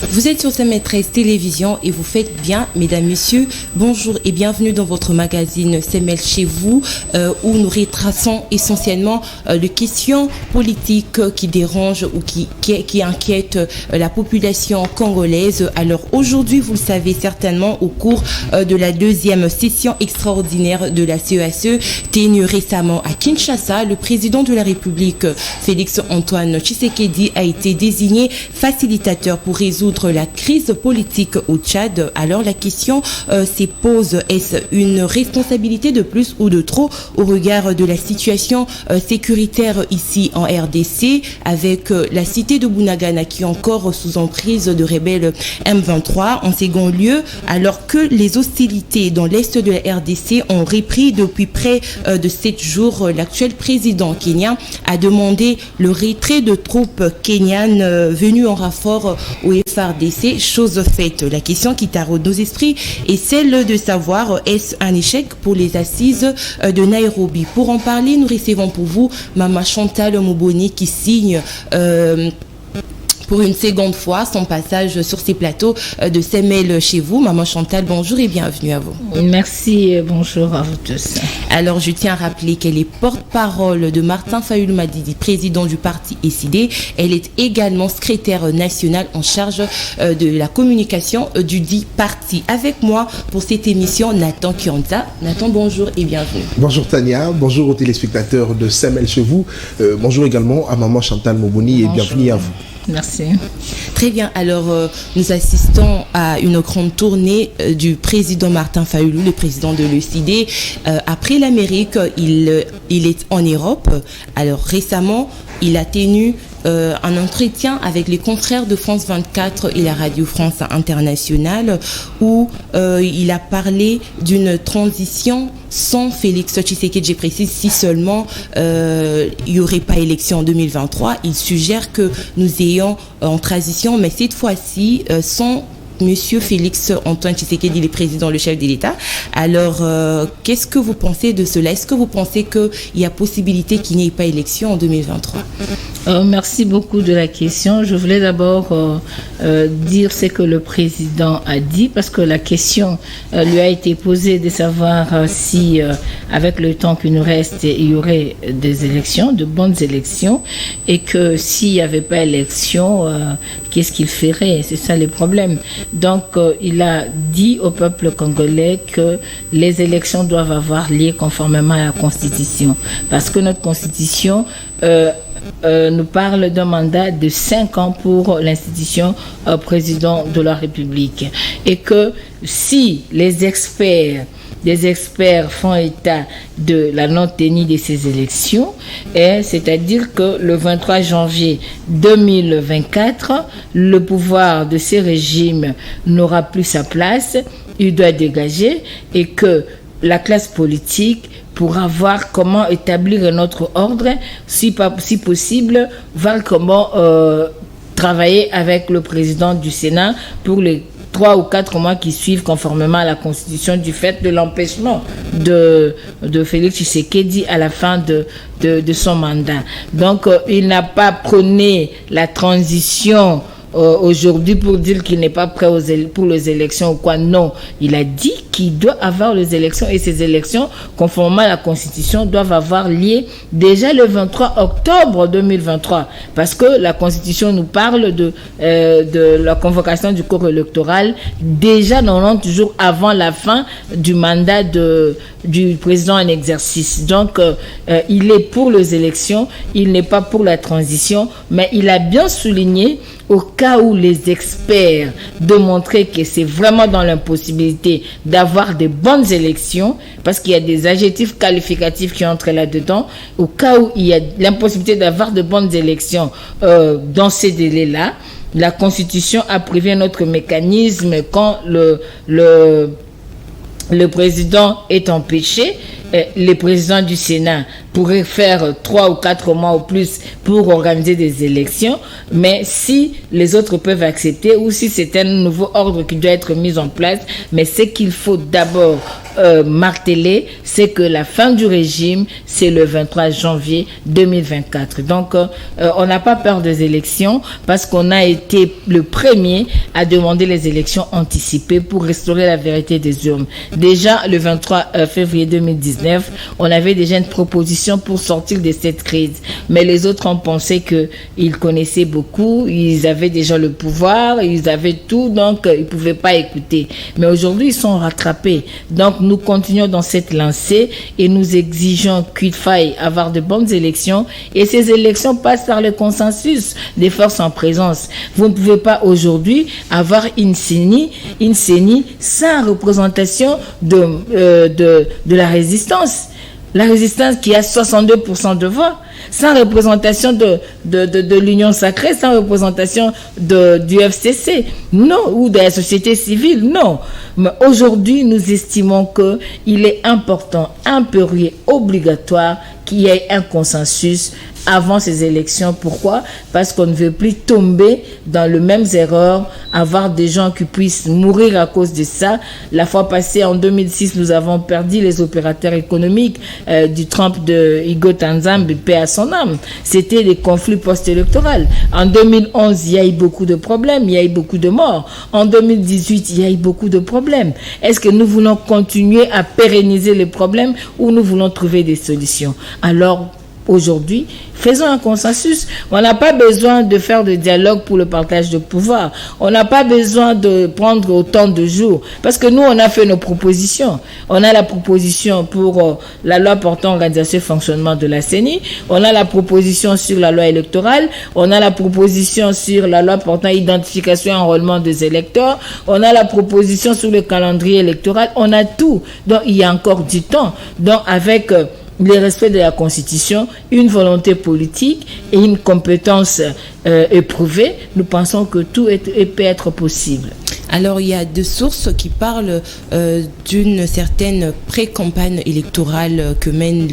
Vous êtes sur CML13 Télévision et vous faites bien, mesdames, messieurs. Bonjour et bienvenue dans votre magazine CML chez vous, où nous retraçons essentiellement les questions politiques qui dérangent ou qui inquiètent la population congolaise. Alors aujourd'hui, vous le savez certainement, au cours de la deuxième session extraordinaire de la CEACE, tenue récemment à Kinshasa, le président de la République, Félix Antoine Tshisekedi, a été désigné facilitateur pour résoudre la crise politique au Tchad. Alors la question se pose, est-ce une responsabilité de plus ou de trop au regard de la situation sécuritaire ici en RDC, avec la cité de Bunagana qui est encore sous emprise de rebelles M23. En second lieu, alors que les hostilités dans l'est de la RDC ont repris depuis près de 7 jours, l'actuel président kenyan a demandé le retrait de troupes kenyanes venues en renfort au FARDC, chose faite. La question qui taraude nos esprits est celle de savoir, est-ce un échec pour les assises de Nairobi? Pour en parler, nous recevons pour vous Maman Chantal Moboni qui signe pour une seconde fois son passage sur ces plateaux de CML chez vous. Maman Chantal, bonjour et bienvenue à vous. Merci et bonjour à vous tous. Alors, je tiens à rappeler qu'elle est porte-parole de Martin Fayulu Madidi, président du parti SID. Elle est également secrétaire nationale en charge de la communication du dit parti. Avec moi pour cette émission, Nathan Kionza. Nathan, bonjour et bienvenue. Bonjour Tania, bonjour aux téléspectateurs de CML chez vous. Bonjour également à Maman Chantal Moboni et bienvenue à vous. Merci. Très bien. Alors, nous assistons à une grande tournée du président Martin Fayulu, le président de l'ECD. Après l'Amérique, il est en Europe. Alors, récemment, il a tenu un entretien avec les confrères de France 24 et la Radio France Internationale où il a parlé d'une transition sans Félix Tshisekedi. Je précise, si seulement il n'y aurait pas élection en 2023, il suggère que nous ayons en transition, mais cette fois-ci sans Monsieur Félix Antoine Tshisekedi, le président, le chef de l'État. Alors, qu'est-ce que vous pensez de cela? Est-ce que vous pensez qu'il y a possibilité qu'il n'y ait pas élection en 2023? Merci beaucoup de la question. Je voulais d'abord dire ce que le président a dit, parce que la question lui a été posée de savoir si, avec le temps qui nous reste, il y aurait des élections, de bonnes élections, et que s'il n'y avait pas élection, qu'est-ce qu'il ferait? C'est ça le problème. Donc, il a dit au peuple congolais que les élections doivent avoir lieu conformément à la Constitution. Parce que notre Constitution nous parle d'un mandat de 5 ans pour l'institution président de la République. Et que si les experts font état de la non-tenue de ces élections, c'est-à-dire que le 23 janvier 2024, le pouvoir de ces régimes n'aura plus sa place, il doit dégager, et que la classe politique pourra voir comment établir un autre ordre, si possible, voir comment travailler avec le président du Sénat pour les 3 ou 4 mois qui suivent conformément à la Constitution, du fait de l'empêchement de Félix Tshisekedi à la fin de son mandat. Donc, il n'a pas prôné la transition aujourd'hui pour dire qu'il n'est pas prêt pour les élections ou quoi. Non, il a dit qu'il doit avoir les élections, et ces élections, conformément à la Constitution, doivent avoir lieu déjà le 23 octobre 2023, parce que la Constitution nous parle de la convocation du corps électoral déjà 90 jours avant la fin du mandat du président en exercice. Donc, il est pour les élections, il n'est pas pour la transition, mais il a bien souligné, au cas où les experts démontraient que c'est vraiment dans l'impossibilité d'avoir de bonnes élections, parce qu'il y a des adjectifs qualificatifs qui entrent là-dedans, au cas où il y a l'impossibilité d'avoir de bonnes élections dans ces délais-là, la Constitution a prévu un autre mécanisme quand le président est empêché, les présidents du Sénat pourraient faire 3 ou 4 mois ou plus pour organiser des élections, mais si les autres peuvent accepter ou si c'est un nouveau ordre qui doit être mis en place, mais ce qu'il faut d'abord marteler, c'est que la fin du régime, c'est le 23 janvier 2024. Donc, on n'a pas peur des élections parce qu'on a été le premier à demander les élections anticipées pour restaurer la vérité des urnes. Déjà, le 23 février 2019, on avait déjà une proposition pour sortir de cette crise. Mais les autres ont pensé qu'ils connaissaient beaucoup, ils avaient déjà le pouvoir, ils avaient tout, donc ils ne pouvaient pas écouter. Mais aujourd'hui, ils sont rattrapés. Donc, nous continuons dans cette lancée et nous exigeons qu'il faille avoir de bonnes élections. Et ces élections passent par le consensus des forces en présence. Vous ne pouvez pas aujourd'hui avoir une CENI sans représentation de la résistance. La résistance qui a 62% de voix, sans représentation de l'Union sacrée, sans représentation du FCC, non, ou de la société civile, non. Mais aujourd'hui, nous estimons qu'il est important, impérieux, obligatoire qu'il y ait un consensus avant ces élections. Pourquoi? Parce qu'on ne veut plus tomber dans les mêmes erreurs, avoir des gens qui puissent mourir à cause de ça. La fois passée, en 2006, nous avons perdu les opérateurs économiques du Trump de Hugo Tanzambe, paix à son âme. C'était des conflits post-électoraux. En 2011, il y a eu beaucoup de problèmes, il y a eu beaucoup de morts. En 2018, il y a eu beaucoup de problèmes. Est-ce que nous voulons continuer à pérenniser les problèmes ou nous voulons trouver des solutions? Alors, aujourd'hui, faisons un consensus. On n'a pas besoin de faire de dialogue pour le partage de pouvoir. On n'a pas besoin de prendre autant de jours. Parce que nous, on a fait nos propositions. On a la proposition pour la loi portant organisation et fonctionnement de la CENI. On a la proposition sur la loi électorale. On a la proposition sur la loi portant identification et enrôlement des électeurs. On a la proposition sur le calendrier électoral. On a tout. Donc, il y a encore du temps. Donc, avec le respect de la Constitution, une volonté politique et une compétence éprouvée, nous pensons que tout peut être possible. Alors, il y a deux sources qui parlent d'une certaine pré-campagne électorale que mène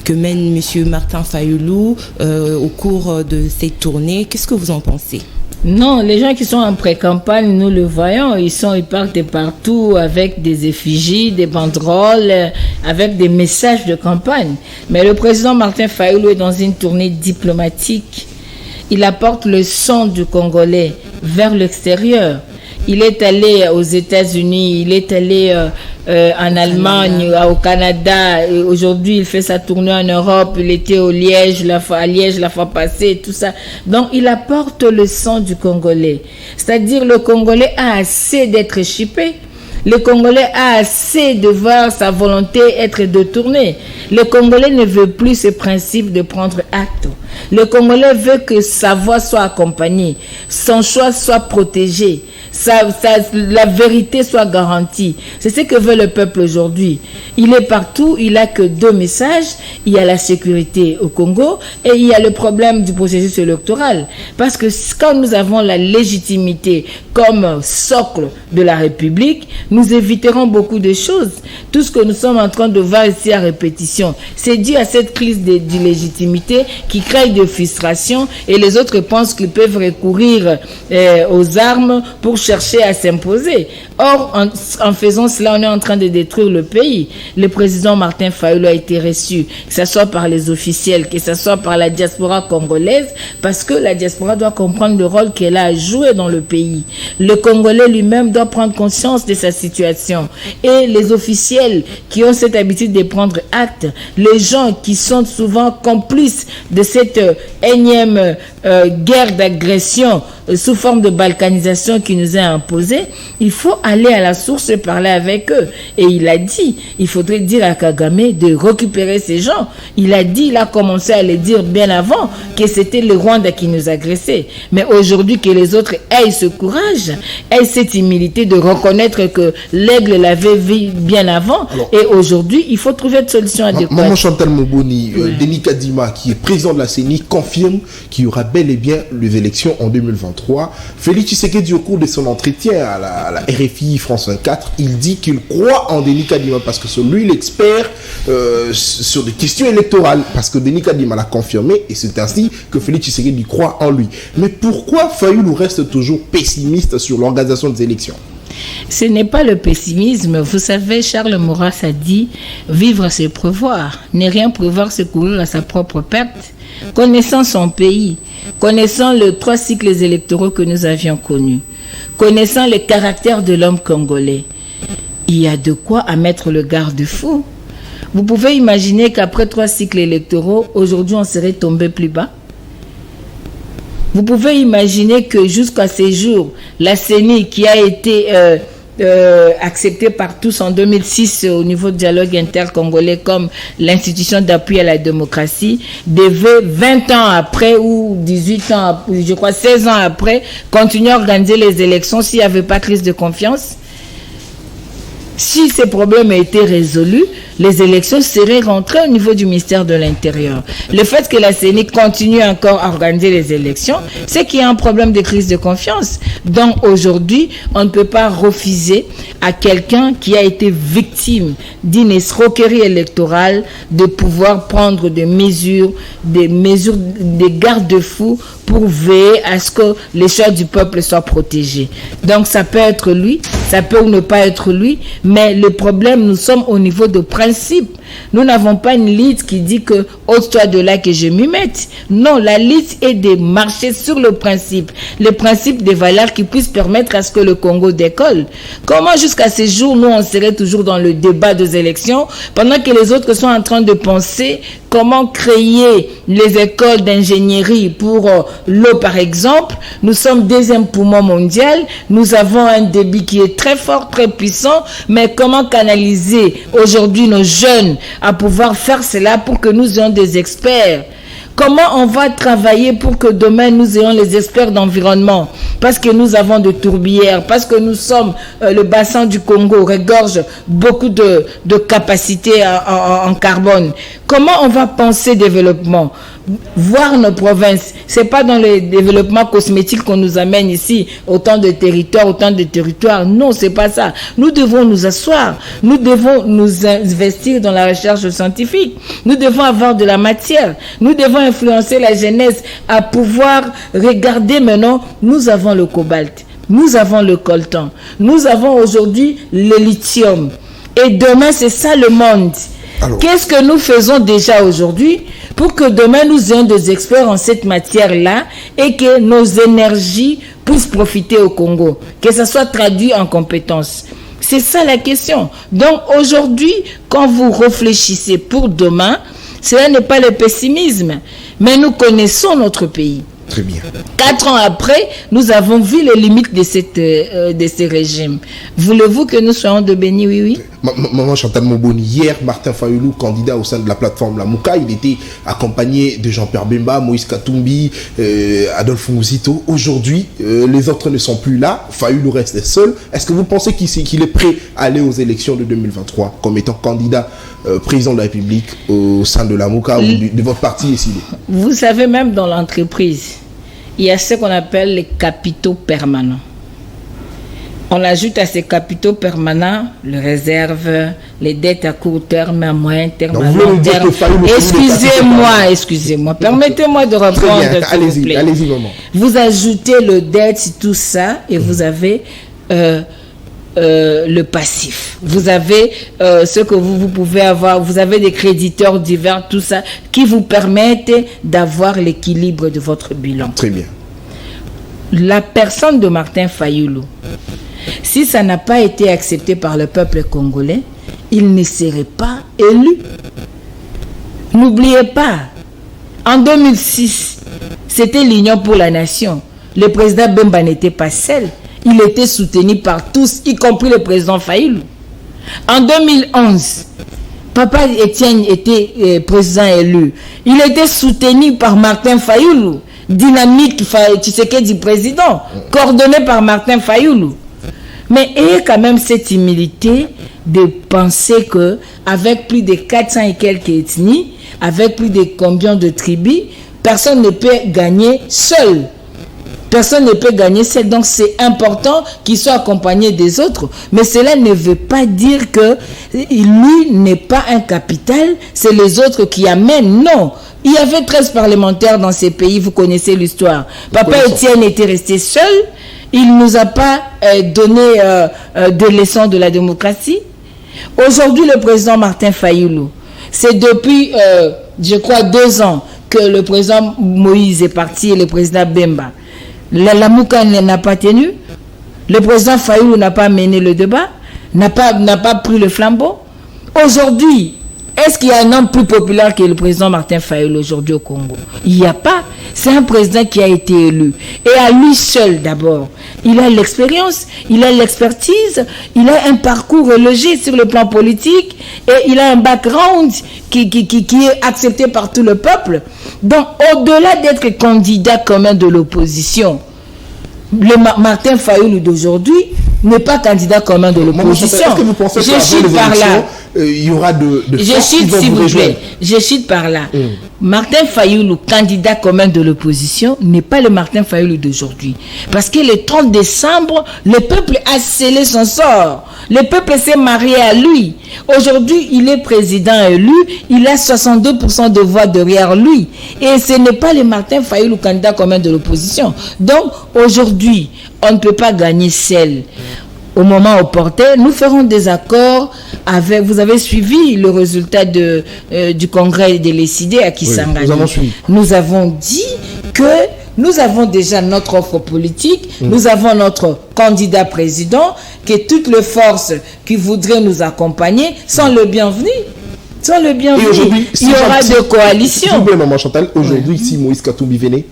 M. Martin Fayulu au cours de cette tournée. Qu'est-ce que vous en pensez? Non, les gens qui sont en pré-campagne, nous le voyons, ils partent de partout avec des effigies, des banderoles, avec des messages de campagne. Mais le président Martin Fayulu est dans une tournée diplomatique. Il apporte le son du Congolais vers l'extérieur. Il est allé aux États-Unis, il est allé en Allemagne, au Canada. Aujourd'hui, il fait sa tournée en Europe. Il était à Liège la fois passée, tout ça. Donc, il apporte le son du Congolais. C'est-à-dire, le Congolais a assez d'être chippé. Le Congolais a assez de voir sa volonté être détournée. Le Congolais ne veut plus ce principe de prendre acte. Le Congolais veut que sa voix soit accompagnée, son choix soit protégé, la vérité soit garantie. C'est ce que veut le peuple aujourd'hui. Il est partout, il n'a que deux messages. Il y a la sécurité au Congo et il y a le problème du processus électoral. Parce que quand nous avons la légitimité comme socle de la République, nous éviterons beaucoup de choses. Tout ce que nous sommes en train de voir ici à répétition, c'est dû à cette crise d'illégitimité qui crée de frustration et les autres pensent qu'ils peuvent recourir aux armes pour chercher à s'imposer. Or, en faisant cela, on est en train de détruire le pays. Le président Martin Fayulu a été reçu, que ce soit par les officiels, que ce soit par la diaspora congolaise, parce que la diaspora doit comprendre le rôle qu'elle a à jouer dans le pays. Le Congolais lui-même doit prendre conscience de sa situation. Et les officiels qui ont cette habitude de prendre acte, les gens qui sont souvent complices de cette énième guerre d'agression sous forme de balkanisation qui nous est imposée, il faut aller à la source et parler avec eux. Et il a dit, il faudrait dire à Kagame de récupérer ces gens. Il a dit, il a commencé à le dire bien avant, que c'était le Rwanda qui nous agressait. Mais aujourd'hui, que les autres aient ce courage, aient cette humilité de reconnaître que l'aigle l'avait vu bien avant. Alors, et aujourd'hui, il faut trouver une solution adéquate. Maman Chantal Moboni, Denis Kadima, qui est président de la CENI, confirme qu'il y aura bel et bien les élections en 2022. 2023. Félix Tshisekedi, au cours de son entretien à la RFI France 24, il dit qu'il croit en Denis Kadima parce que c'est lui l'expert sur des questions électorales. Parce que Denis Kadima l'a confirmé et c'est ainsi que Félix Tshisekedi croit en lui. Mais pourquoi Fayulu reste toujours pessimiste sur l'organisation des élections? Ce n'est pas le pessimisme. Vous savez, Charles Maurras a dit « Vivre, c'est prévoir. Ne rien prévoir, c'est courir à sa propre perte. » Connaissant son pays, connaissant les 3 cycles électoraux que nous avions connus, connaissant le caractère de l'homme congolais, il y a de quoi à mettre le garde-fou. Vous pouvez imaginer qu'après 3 cycles électoraux, aujourd'hui, on serait tombé plus bas. Vous pouvez imaginer que jusqu'à ces jours, la CENI qui a été acceptée par tous en 2006 au niveau du dialogue intercongolais comme l'institution d'appui à la démocratie, devait 20 ans après ou 18 ans, je crois 16 ans après, continuer à organiser les élections s'il n'y avait pas crise de confiance. Si ces problèmes étaient résolus, les élections seraient rentrées au niveau du ministère de l'Intérieur. Le fait que la CENI continue encore à organiser les élections, c'est qu'il y a un problème de crise de confiance. Donc aujourd'hui, on ne peut pas refuser à quelqu'un qui a été victime d'une escroquerie électorale de pouvoir prendre des mesures, des garde-fous pour veiller à ce que les choix du peuple soient protégés. Donc ça peut être lui, ça peut ou ne pas être lui, mais le problème, nous sommes au niveau de principe. Nous n'avons pas une liste qui dit que ôte-toi de là que je m'y mette. Non, la liste est de marcher sur le principe des valeurs qui puissent permettre à ce que le Congo décolle. Comment jusqu'à ces jours, nous, on serait toujours dans le débat des élections, pendant que les autres sont en train de penser comment créer les écoles d'ingénierie pour l'eau, par exemple. Nous sommes 2e poumon mondial, nous avons un débit qui est très fort, très puissant, mais comment canaliser aujourd'hui nos jeunes à pouvoir faire cela pour que nous ayons des experts? Comment on va travailler pour que demain nous ayons les experts d'environnement? Parce que nous avons de tourbières, parce que nous sommes, le bassin du Congo regorge beaucoup de capacités en carbone. Comment on va penser développement? Voir nos provinces, c'est pas dans le développement cosmétique qu'on nous amène ici, autant de territoires. Non, c'est pas ça. Nous devons nous asseoir, nous devons nous investir dans la recherche scientifique, nous devons avoir de la matière, nous devons influencer la jeunesse à pouvoir regarder maintenant. Nous avons le cobalt, nous avons le coltan, nous avons aujourd'hui le lithium, et demain c'est ça le monde. Alors, qu'est-ce que nous faisons déjà aujourd'hui pour que demain nous ayons des experts en cette matière-là et que nos énergies puissent profiter au Congo, que ça soit traduit en compétences? C'est ça la question. Donc aujourd'hui, quand vous réfléchissez pour demain, cela n'est pas le pessimisme, mais nous connaissons notre pays. Très bien. 4 ans après, nous avons vu les limites de ces régimes. Voulez-vous que nous soyons de béni? Oui. Maman Chantal Moboni, hier, Martin Fayulu, candidat au sein de la plateforme La Mouka, il était accompagné de Jean-Pierre Bemba, Moïse Katumbi, Adolphe Mouzito. Aujourd'hui, les autres ne sont plus là. Fayulu reste seul. Est-ce que vous pensez qu'il est prêt à aller aux élections de 2023 comme étant candidat président de la République au sein de La Mouka ou de votre parti ici? Vous savez, même dans l'entreprise, il y a ce qu'on appelle les capitaux permanents. On ajoute à ces capitaux permanents les réserves, les dettes à court terme, à moyen terme, à long terme. Excusez-moi. Permettez-moi de reprendre. Allez-y, maman. Vous ajoutez le dette, tout ça, et vous avez le passif. Vous avez ce que vous pouvez avoir. Vous avez des créditeurs divers, tout ça, qui vous permettent d'avoir l'équilibre de votre bilan. Très bien. La personne de Martin Fayulu, si ça n'a pas été accepté par le peuple congolais, il ne serait pas élu. N'oubliez pas, en 2006, c'était l'Union pour la Nation. Le président Bemba n'était pas seul. Il était soutenu par tous, y compris le président Fayulu. En 2011, Papa Etienne était président élu. Il était soutenu par Martin Fayulu. Dynamique Tshisekedi président, coordonné par Martin Fayulu. Mais ayez quand même cette humilité de penser que avec plus de 400 et quelques ethnies, avec plus de combien de tribus, personne ne peut gagner seul. Personne ne peut gagner seul. Donc c'est important qu'il soit accompagné des autres. Mais cela ne veut pas dire que lui n'est pas un capital, c'est les autres qui amènent. Non. Il y avait 13 parlementaires dans ces pays, vous connaissez l'histoire. Papa Étienne était resté seul. Il ne nous a pas donné de leçons de la démocratie. Aujourd'hui, le président Martin Fayulu, c'est depuis, je crois, 2 ans que le président Moïse est parti et le président Bemba. La Mouka n'a pas tenu. Le président Fayulu n'a pas mené le débat, n'a pas pris le flambeau. Aujourd'hui, est-ce qu'il y a un homme plus populaire que le président Martin Fayulu aujourd'hui au Congo? Il n'y a pas. C'est un président qui a été élu. Et à lui seul d'abord. Il a l'expérience, il a l'expertise, il a un parcours logé sur le plan politique et il a un background qui est accepté par tout le peuple. Donc au-delà d'être candidat commun de l'opposition, le Martin Fayulu d'aujourd'hui n'est pas candidat commun de l'opposition. Est-ce que vous pensez je cite par là. Il y aura de je cite, s'il vous plaît. Je cite par là. Martin Fayulu, candidat commun de l'opposition, n'est pas le Martin Fayulu d'aujourd'hui. Parce que le 30 décembre, le peuple a scellé son sort. Le peuple s'est marié à lui. Aujourd'hui, il est président élu. Il a 62% de voix derrière lui. Et ce n'est pas le Martin Fayulu, candidat commun de l'opposition. Donc, aujourd'hui, on ne peut pas gagner seul. Au moment opportun, nous ferons des accords avec... Vous avez suivi le résultat du congrès de l'ECD à Kisangani. Oui, nous avons dit que nous avons déjà notre offre politique, nous avons notre candidat président, que toutes les forces qui voudraient nous accompagner sont le bienvenu. Sont le bienvenu. Il y aura des coalitions. S'il vous plaît, Maman Chantal, aujourd'hui, si Moïse Katumbi venait,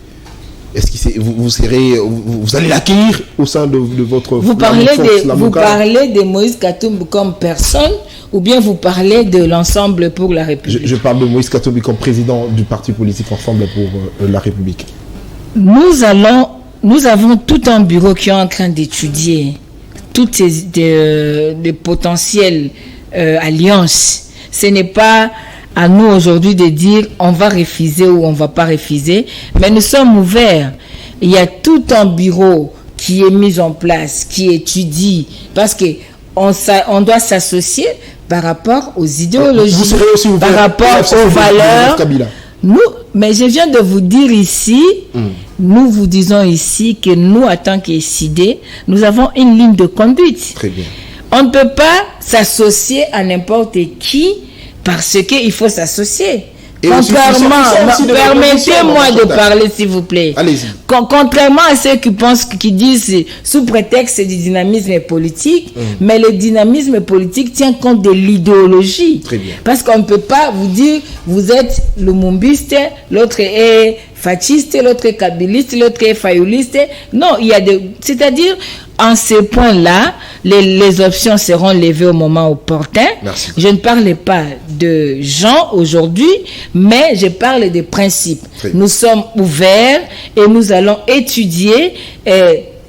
est-ce que vous allez l'accueillir au sein de votre... Vous parlez de Moïse Katumbi comme personne ou bien vous parlez de l'Ensemble pour la République? Je parle de Moïse Katumbi comme président du parti politique Ensemble pour la République. Nous avons tout un bureau qui est en train d'étudier toutes des potentielles alliances. Ce n'est pas à nous aujourd'hui de dire on va refuser ou on va pas refuser, mais nous sommes ouverts. Il y a tout un bureau qui est mis en place, qui étudie, parce que on doit s'associer par rapport aux idéologies, par rapport aux valeurs. Mais je viens de vous dire ici, nous vous disons ici que nous, en tant qu'ECD, nous avons une ligne de conduite. Très bien. On ne peut pas s'associer à n'importe qui parce qu'il faut s'associer. Contrairement, permettez-moi de parler s'il vous plaît. Allez-y. Contrairement à ceux qui disent sous prétexte du dynamisme politique, mais le dynamisme politique tient compte de l'idéologie. Très bien. Parce qu'on ne peut pas vous dire vous êtes lumumbiste, l'autre est fasciste, l'autre est kabiliste, l'autre est fayuliste. Non, il y a c'est-à-dire en ces points-là, les options seront levées au moment opportun. Merci. Je ne parle pas de gens aujourd'hui, mais je parle des principes. Nous sommes ouverts et nous allons étudier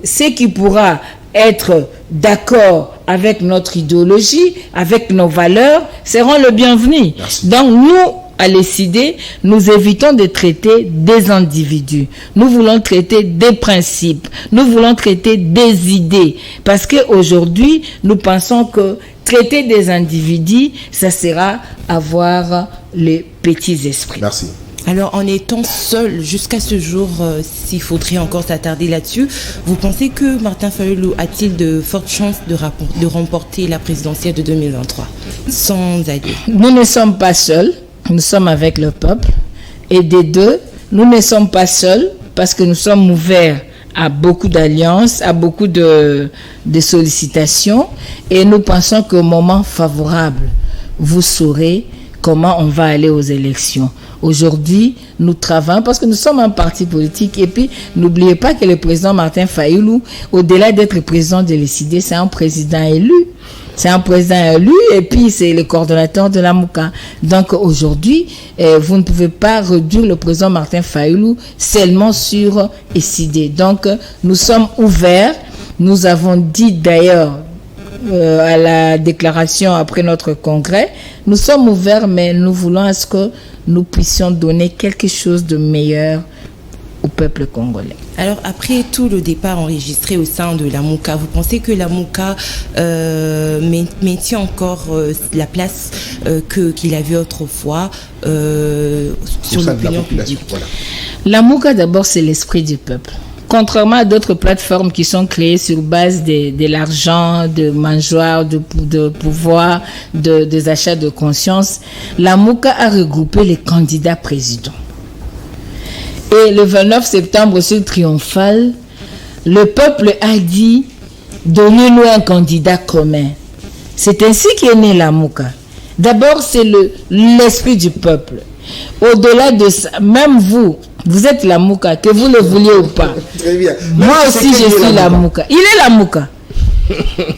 ce qui pourra être d'accord avec notre idéologie, avec nos valeurs, seront le bienvenu. Merci. Donc nous, à l'ECD, nous évitons de traiter des individus. Nous voulons traiter des principes. Nous voulons traiter des idées. Parce qu'aujourd'hui, nous pensons que traiter des individus, ça sera avoir les petits esprits. Merci. Alors, en étant seul jusqu'à ce jour, s'il faudrait encore s'attarder là-dessus, vous pensez que Martin Fayulu a-t-il de fortes chances de remporter la présidentielle de 2023 sans alliés? Nous ne sommes pas seuls. Nous sommes avec le peuple. Et des deux, nous ne sommes pas seuls parce que nous sommes ouverts à beaucoup d'alliances, à beaucoup de sollicitations. Et nous pensons qu'au moment favorable, vous saurez comment on va aller aux élections. Aujourd'hui, nous travaillons parce que nous sommes un parti politique. Et puis, n'oubliez pas que le président Martin Fayulu, au-delà d'être président de l'ECD, c'est un président élu. C'est un président élu et puis c'est le coordonnateur de la Mouka. Donc aujourd'hui, vous ne pouvez pas réduire le président Martin Fayulu seulement sur ECD. Donc nous sommes ouverts. Nous avons dit d'ailleurs à la déclaration après notre congrès, nous sommes ouverts mais nous voulons à ce que nous puissions donner quelque chose de meilleur au peuple congolais. Alors, après tout le départ enregistré au sein de la MOUCA, vous pensez que la MOUCA maintient encore la place qu'il avait autrefois sur l'opinion publique? Voilà. La MOUCA, d'abord, c'est l'esprit du peuple. Contrairement à d'autres plateformes qui sont créées sur base de l'argent, de mangeoires, de pouvoir, des achats de conscience, la MOUCA a regroupé les candidats présidents. Et le 29 septembre, sur Triomphal, le peuple a dit « Donnez-nous un candidat commun ». C'est ainsi qu'est née la MOUCA. D'abord, c'est l'esprit du peuple. Au-delà de ça, même vous êtes la MOUCA, que vous le vouliez ou pas. Très bien. Moi aussi, je suis la MOUCA. Il est la MOUCA.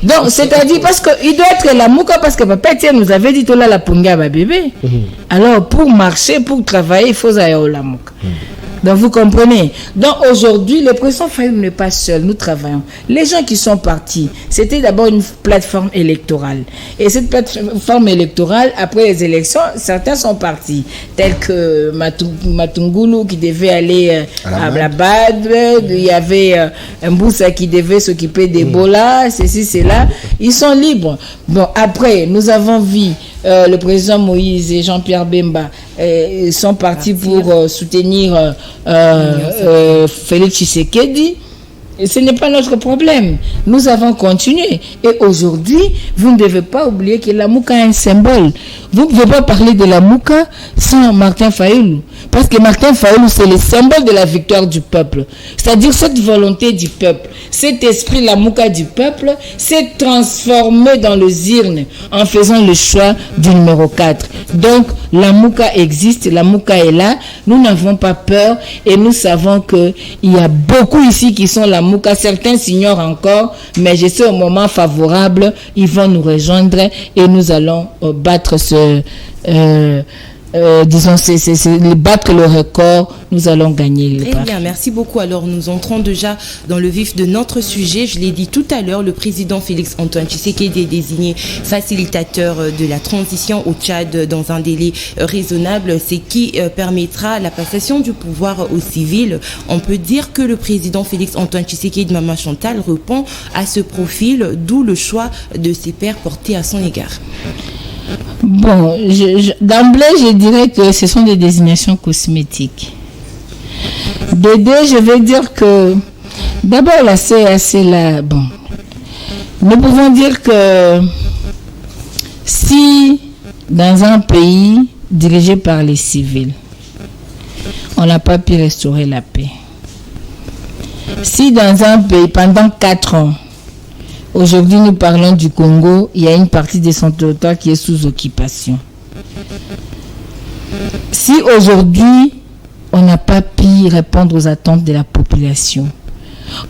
Donc, c'est-à-dire, parce qu'il doit être la MOUCA, parce que papa Etienne nous avait dit, la ponga va bébé. Alors, pour marcher, pour travailler, il faut aller la MOUCA. Donc, vous comprenez. Donc, aujourd'hui, le président Fayoulou n'est pas seul. Nous travaillons. Les gens qui sont partis, c'était d'abord une plateforme électorale. Et cette plateforme électorale, après les élections, certains sont partis. Tels que Matungulu qui devait aller à la BAD. Il y avait Mboussa qui devait s'occuper d'Ebola. Ceci, cela. Ils sont libres. Bon, après, nous avons vu le président Moïse et Jean-Pierre Bemba sont partis pour soutenir Félix Tshisekedi. Et ce n'est pas notre problème. Nous avons continué. Et aujourd'hui, vous ne devez pas oublier que la MOUCA est un symbole. Vous ne pouvez pas parler de la MOUCA sans Martin Fayoulou. Parce que Martin Fayoulou, c'est le symbole de la victoire du peuple. C'est-à-dire cette volonté du peuple, cet esprit, la MOUCA du peuple, s'est transformé dans le ZIRN en faisant le choix du numéro 4. Donc, la MOUCA existe, la MOUCA est là. Nous n'avons pas peur et nous savons qu'il y a beaucoup ici qui sont la MOUCA. Certains s'ignorent encore, mais je sais au moment favorable, ils vont nous rejoindre et nous allons battre battre le record, nous allons gagner le Très bien, merci beaucoup. Alors nous entrons déjà dans le vif de notre sujet. Je l'ai dit tout à l'heure, le président Félix Antoine Tshisekedi est désigné facilitateur de la transition au Tchad dans un délai raisonnable, ce qui permettra la passation du pouvoir aux civils. On peut dire que le président Félix Antoine Tshisekedi Maman Chantal répond à ce profil, d'où le choix de ses pairs portés à son égard. Bon, d'emblée, je dirais que ce sont des désignations cosmétiques. Je vais dire que d'abord la CAC là, bon, nous pouvons dire que si dans un pays dirigé par les civils, on n'a pas pu restaurer la paix, si dans un pays pendant 4 ans, aujourd'hui, nous parlons du Congo, il y a une partie de son territoire qui est sous occupation. Si aujourd'hui, on n'a pas pu répondre aux attentes de la population,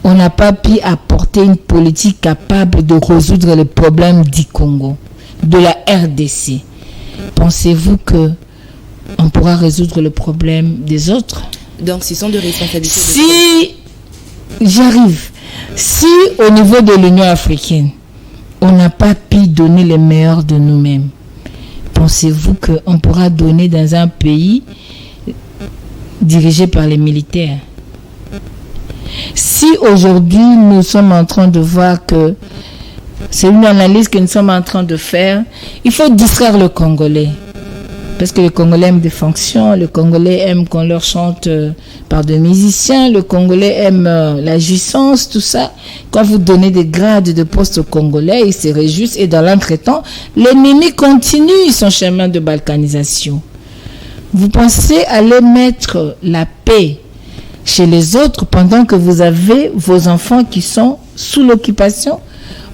on n'a pas pu apporter une politique capable de résoudre les problèmes du Congo, de la RDC, pensez-vous qu'on pourra résoudre le problème des autres? Donc, ce sont des responsabilités. Si au niveau de l'Union africaine, on n'a pas pu donner le meilleur de nous-mêmes, pensez-vous qu'on pourra donner dans un pays dirigé par les militaires? Si aujourd'hui nous sommes en train de voir que c'est une analyse que nous sommes en train de faire, il faut distraire le Congolais. Parce que les Congolais aiment des fonctions, les Congolais aiment qu'on leur chante par des musiciens, le Congolais aime la jouissance, tout ça. Quand vous donnez des grades de postes aux Congolais, ils se réjouissent et dans l'entretemps, l'ennemi continue son chemin de balkanisation. Vous pensez aller mettre la paix chez les autres pendant que vous avez vos enfants qui sont sous l'occupation?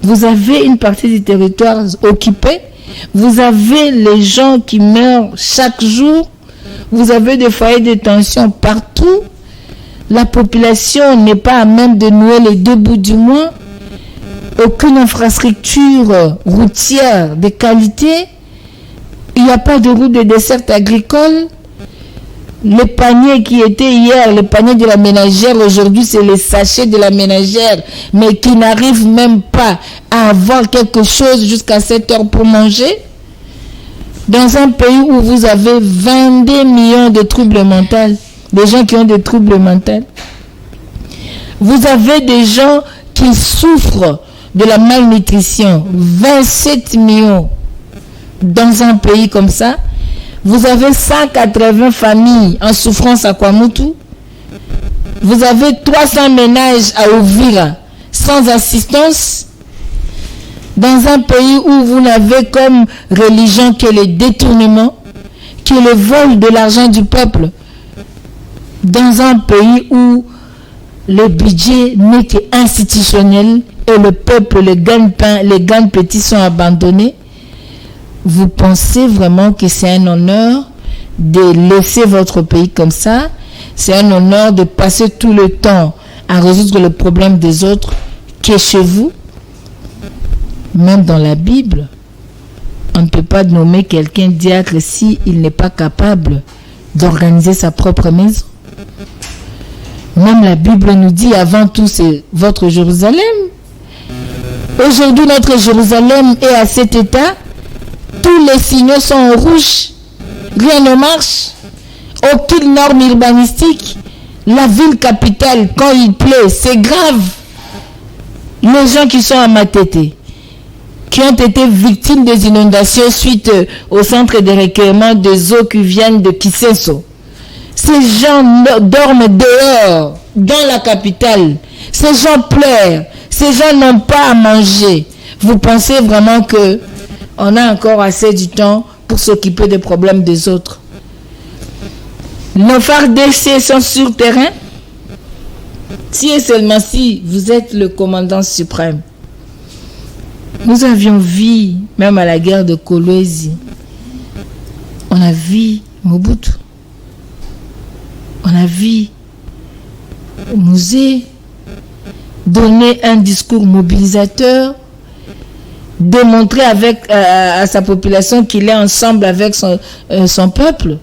Vous avez une partie du territoire occupée? Vous avez les gens qui meurent chaque jour. Vous avez des foyers de tension partout. La population n'est pas à même de nouer les 2 bouts du mois. Aucune infrastructure routière de qualité. Il n'y a pas de route de desserte agricole. Les paniers qui étaient hier, les paniers de la ménagère, aujourd'hui c'est les sachets de la ménagère, mais qui n'arrivent même pas à avoir quelque chose jusqu'à 7 heures pour manger. Dans un pays où vous avez 22 millions de troubles mentaux, des gens qui ont des troubles mentaux. Vous avez des gens qui souffrent de la malnutrition. 27 millions dans un pays comme ça. Vous avez 180 familles en souffrance à Kwamutu. Vous avez 300 ménages à Ouvira sans assistance. Dans un pays où vous n'avez comme religion que le détournement, que le vol de l'argent du peuple. Dans un pays où le budget n'est qu'institutionnel et le peuple, les gagne-pain, les gagne-petits sont abandonnés. Vous pensez vraiment que c'est un honneur de laisser votre pays comme ça? C'est un honneur de passer tout le temps à résoudre le problème des autres qui est chez vous? Même dans la Bible, on ne peut pas nommer quelqu'un diacre s'il n'est pas capable d'organiser sa propre maison. Même la Bible nous dit avant tout, c'est votre Jérusalem. Aujourd'hui, notre Jérusalem est à cet état. Tous les signaux sont en rouge. Rien ne marche. Aucune norme urbanistique. La ville capitale, quand il pleut, c'est grave. Les gens qui sont à Matete, qui ont été victimes des inondations suite au centre de recueillement des eaux qui viennent de Kisenso. Ces gens dorment dehors, dans la capitale. Ces gens pleurent. Ces gens n'ont pas à manger. Vous pensez vraiment que on a encore assez du temps pour s'occuper des problèmes des autres? Nos FARDC sont sur le terrain. Si et seulement si vous êtes le commandant suprême. Nous avions vu, même à la guerre de Kolwezi, on a vu Mobutu. On a vu Mouzé donner un discours mobilisateur, démontrer à sa population qu'il est ensemble avec son peuple.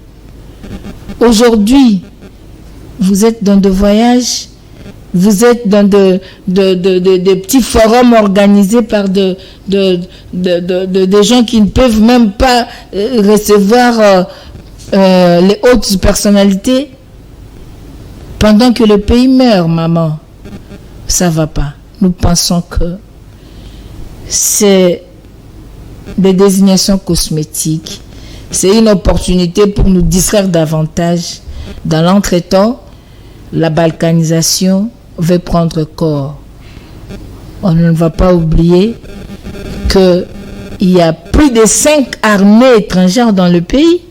Aujourd'hui, vous êtes dans des voyages, vous êtes dans de petits forums organisés par des gens qui ne peuvent même pas recevoir les hautes personnalités. Pendant que le pays meurt, maman, ça va pas. Nous pensons que c'est des désignations cosmétiques. C'est une opportunité pour nous distraire davantage. Dans l'entretemps, la balkanisation va prendre corps. On ne va pas oublier qu'il y a plus de 5 armées étrangères dans le pays.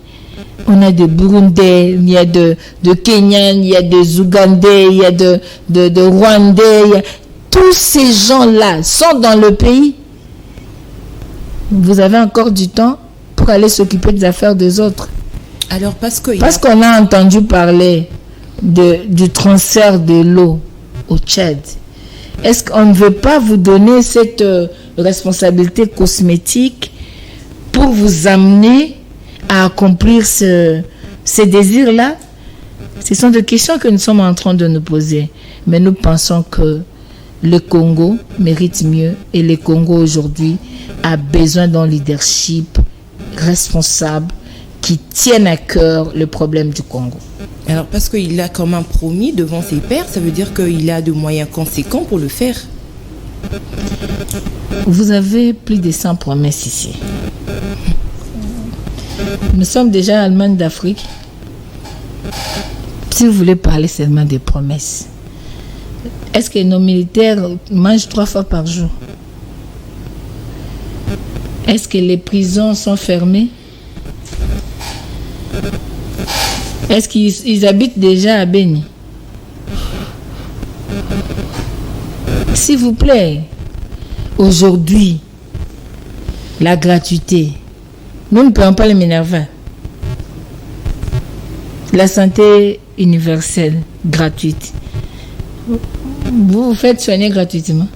On a des Burundais, il y a de Kenyans, il y a des Ougandais, il y a de Rwandais. Tous ces gens-là sont dans le pays. Vous avez encore du temps pour aller s'occuper des affaires des autres. Alors parce qu'on a entendu parler du transfert de l'eau au Tchad. Est-ce qu'on ne veut pas vous donner cette responsabilité cosmétique pour vous amener à accomplir ces désirs-là? Ce sont des questions que nous sommes en train de nous poser. Mais nous pensons que le Congo mérite mieux et le Congo aujourd'hui a besoin d'un leadership responsable qui tienne à cœur le problème du Congo. Alors parce qu'il a quand même promis devant ses pairs, ça veut dire qu'il a de moyens conséquents pour le faire. Vous avez plus de 100 promesses ici. Nous sommes déjà Allemagne d'Afrique. Si vous voulez parler seulement des promesses, est-ce que nos militaires mangent 3 fois par jour? Est-ce que les prisons sont fermées? Est-ce qu'ils habitent déjà à Beni? S'il vous plaît, aujourd'hui, la gratuité, nous ne payons pas les Minerva. La santé universelle, gratuite. Vous vous faites soigner gratuitement.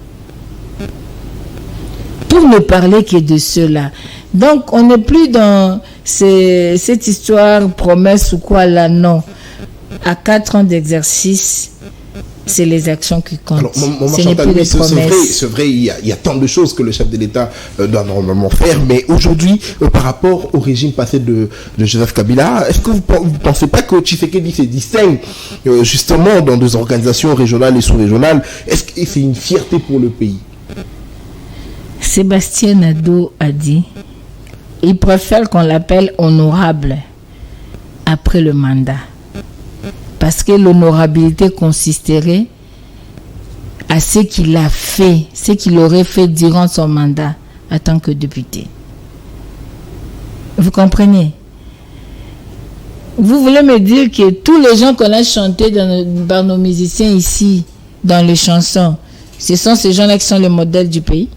Pour ne parler que de cela. Donc, on n'est plus dans cette histoire, promesse ou quoi là, non. À 4 ans d'exercice, c'est les actions qui comptent. Alors, ce n'est plus des promesses. C'est vrai, il y a tant de choses que le chef de l'État doit normalement faire, mais aujourd'hui, par rapport au régime passé de Joseph Kabila, est-ce que vous ne pensez pas que Tshisekedi se distingue justement dans des organisations régionales et sous-régionales? Est-ce que c'est une fierté pour le pays? Sébastien Nadeau a dit, il préfère qu'on l'appelle honorable après le mandat. Parce que l'honorabilité consisterait à ce qu'il a fait, ce qu'il aurait fait durant son mandat en tant que député. Vous comprenez? Vous voulez me dire que tous les gens qu'on a chantés par nos musiciens ici, dans les chansons, ce sont ces gens-là qui sont les modèles du pays?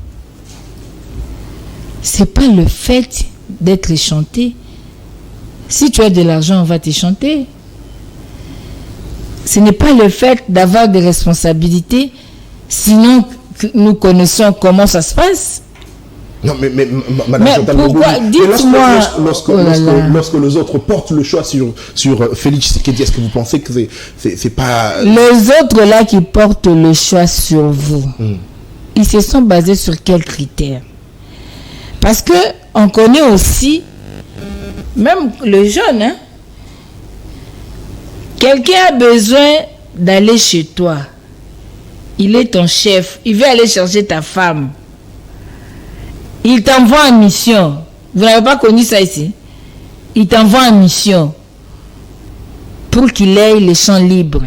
C'est pas le fait d'être chanté. Si tu as de l'argent, on va te chanter. Ce n'est pas le fait d'avoir des responsabilités, sinon nous connaissons comment ça se passe. Non, mais Madame pourquoi? Dites-moi. Lorsque les autres portent le choix sur Félix Tshisekedi, est-ce que vous pensez que c'est pas... Les autres là qui portent le choix sur vous, ils se sont basés sur quels critères? Parce que on connaît aussi, même le jeune, hein, quelqu'un a besoin d'aller chez toi. Il est ton chef. Il veut aller chercher ta femme. Il t'envoie en mission. Vous n'avez pas connu ça ici? Il t'envoie en mission pour qu'il ait le champ libre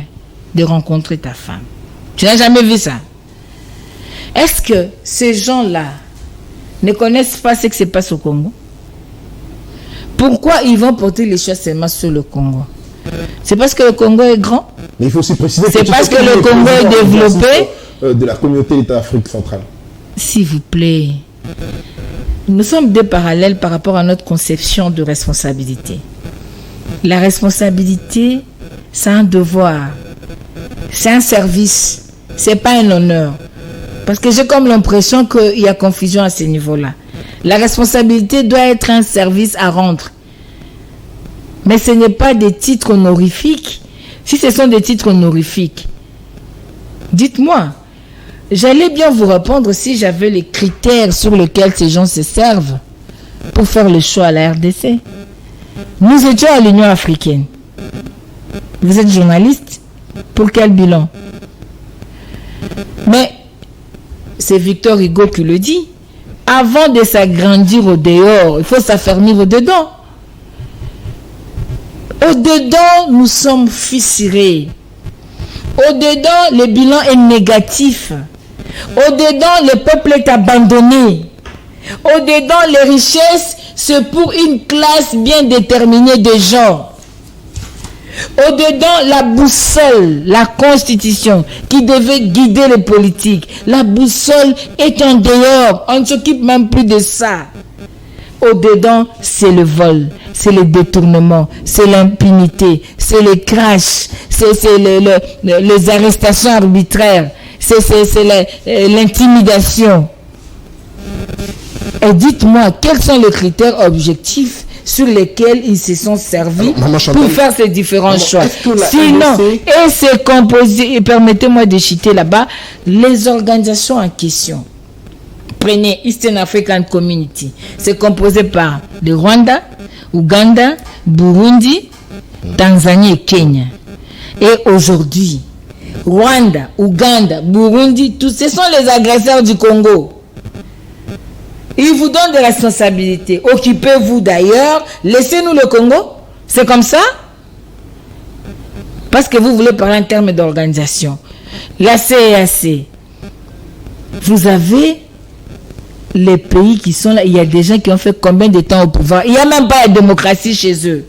de rencontrer ta femme. Tu n'as jamais vu ça? Est-ce que ces gens-là ne connaissent pas ce qui se passe au Congo? Pourquoi ils vont porter les choix seulement sur le Congo? C'est parce que le Congo est grand. Mais il faut aussi préciser c'est parce que le Congo est développé. De la communauté d'État d'Afrique centrale. S'il vous plaît. Nous sommes deux parallèles par rapport à notre conception de responsabilité. La responsabilité, c'est un devoir. C'est un service. C'est pas un honneur. Parce que j'ai comme l'impression qu'il y a confusion à ce niveau-là. La responsabilité doit être un service à rendre. Mais ce n'est pas des titres honorifiques. Si ce sont des titres honorifiques, dites-moi, j'allais bien vous répondre si j'avais les critères sur lesquels ces gens se servent pour faire le choix à la RDC. Nous étions à l'Union africaine. Vous êtes journaliste? Pour quel bilan? Mais c'est Victor Hugo qui le dit. Avant de s'agrandir au dehors, il faut s'affermir au dedans. Au-dedans, nous sommes fissurés. Au-dedans, le bilan est négatif. Au-dedans, le peuple est abandonné. Au-dedans, les richesses, c'est pour une classe bien déterminée de gens. Au-dedans, la boussole, la constitution qui devait guider les politiques. La boussole est en dehors. On ne s'occupe même plus de ça. Au-dedans, c'est le vol, c'est le détournement, c'est l'impunité, c'est le crash, c'est les arrestations arbitraires, c'est l'intimidation. Et dites-moi, quels sont les critères objectifs sur lesquels ils se sont servis pour faire ces différents choix? Sinon, et c'est composé, et permettez-moi de citer là-bas, les organisations en question. Prenez Eastern African Community. C'est composé par le Rwanda, Ouganda, Burundi, Tanzanie et Kenya. Et aujourd'hui, Rwanda, Ouganda, Burundi, tous ce sont les agresseurs du Congo. Ils vous donnent des responsabilités. Occupez-vous d'ailleurs. Laissez-nous le Congo. C'est comme ça? Parce que vous voulez parler en termes d'organisation. La CEAC. Vous avez les pays qui sont là, il y a des gens qui ont fait combien de temps au pouvoir? Il n'y a même pas de démocratie chez eux.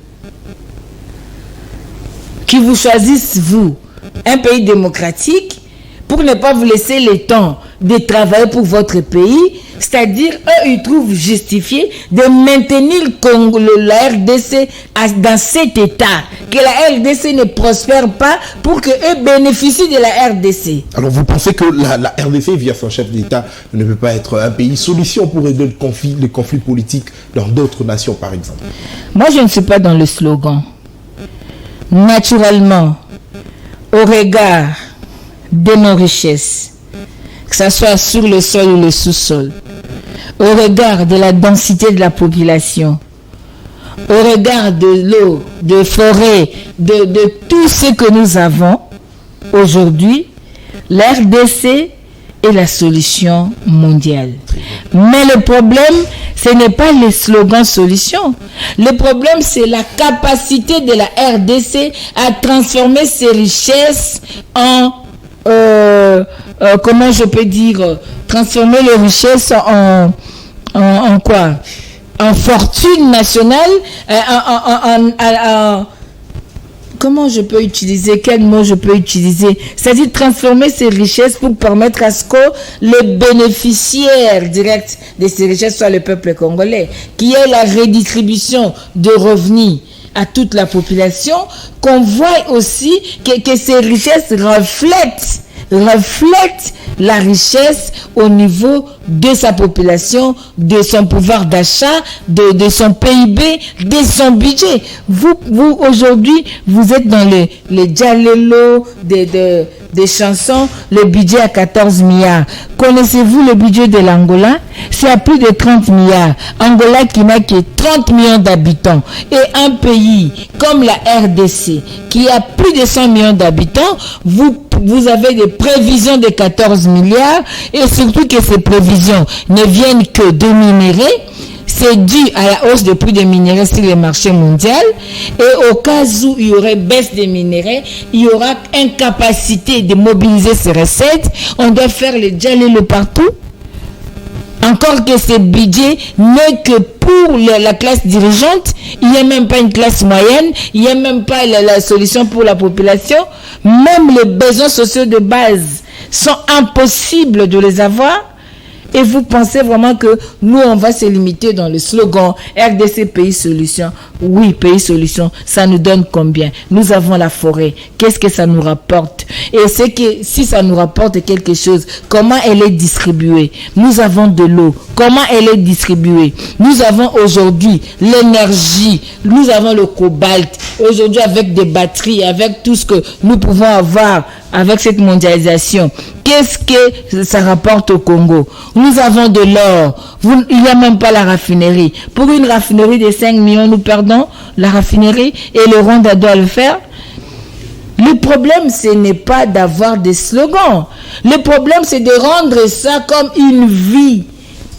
Qui vous choisissent, vous, un pays démocratique, pour ne pas vous laisser le temps de travailler pour votre pays, c'est-à-dire, eux, ils trouvent justifié de maintenir le Congo, la RDC dans cet état, que la RDC ne prospère pas pour qu'eux bénéficient de la RDC. Alors, vous pensez que la RDC, via son chef d'État, ne peut pas être un pays solution pour régler les conflits politiques dans d'autres nations, par exemple? Moi, je ne suis pas dans le slogan. Naturellement, au regard de nos richesses, que ce soit sur le sol ou le sous-sol, au regard de la densité de la population, au regard de l'eau, de forêt, de tout ce que nous avons aujourd'hui, l'RDC est la solution mondiale. Mais le problème, ce n'est pas les slogans solutions. Le problème, c'est la capacité de la RDC à transformer ses richesses en comment je peux dire, transformer les richesses en quoi? En fortune nationale, comment je peux utiliser, quel mot je peux utiliser? C'est-à-dire transformer ces richesses pour permettre à ce que les bénéficiaires directs de ces richesses soient le peuple congolais, qu'il y ait la redistribution de revenus à toute la population, qu'on voit aussi que ces richesses reflètent la richesse au niveau de sa population, de son pouvoir d'achat, de son PIB, de son budget. Vous aujourd'hui, vous êtes dans les Djalelo des chansons, le budget à 14 milliards. Connaissez-vous le budget de l'Angola? C'est à plus de 30 milliards. Angola qui n'a que 30 millions d'habitants. Et un pays comme la RDC, qui a plus de 100 millions d'habitants, vous avez des prévisions de 14 milliards et surtout que ces prévisions ne viennent que de minéraux. C'est dû à la hausse de prix des minéraux sur le marché mondial. Et au cas où il y aurait baisse des minéraux, il y aura incapacité de mobiliser ces recettes. On doit faire les djalelo partout. Encore que ce budget n'est que pour la classe dirigeante, il n'y a même pas une classe moyenne, il n'y a même pas la solution pour la population. Même les besoins sociaux de base sont impossibles de les avoir. Et vous pensez vraiment que nous, on va se limiter dans le slogan RDC Pays Solution? Oui, Pays Solution, ça nous donne combien? Nous avons la forêt. Qu'est-ce que ça nous rapporte? Et c'est que si ça nous rapporte quelque chose, comment elle est distribuée? Nous avons de l'eau. Comment elle est distribuée? Nous avons aujourd'hui l'énergie. Nous avons le cobalt. Aujourd'hui, avec des batteries, avec tout ce que nous pouvons avoir avec cette mondialisation, qu'est-ce que ça rapporte au Congo? Nous avons de l'or. Il n'y a même pas la raffinerie. Pour une raffinerie de 5 millions, nous perdons la raffinerie et le Rwanda doit le faire. Le problème, ce n'est pas d'avoir des slogans. Le problème, c'est de rendre ça comme une vie.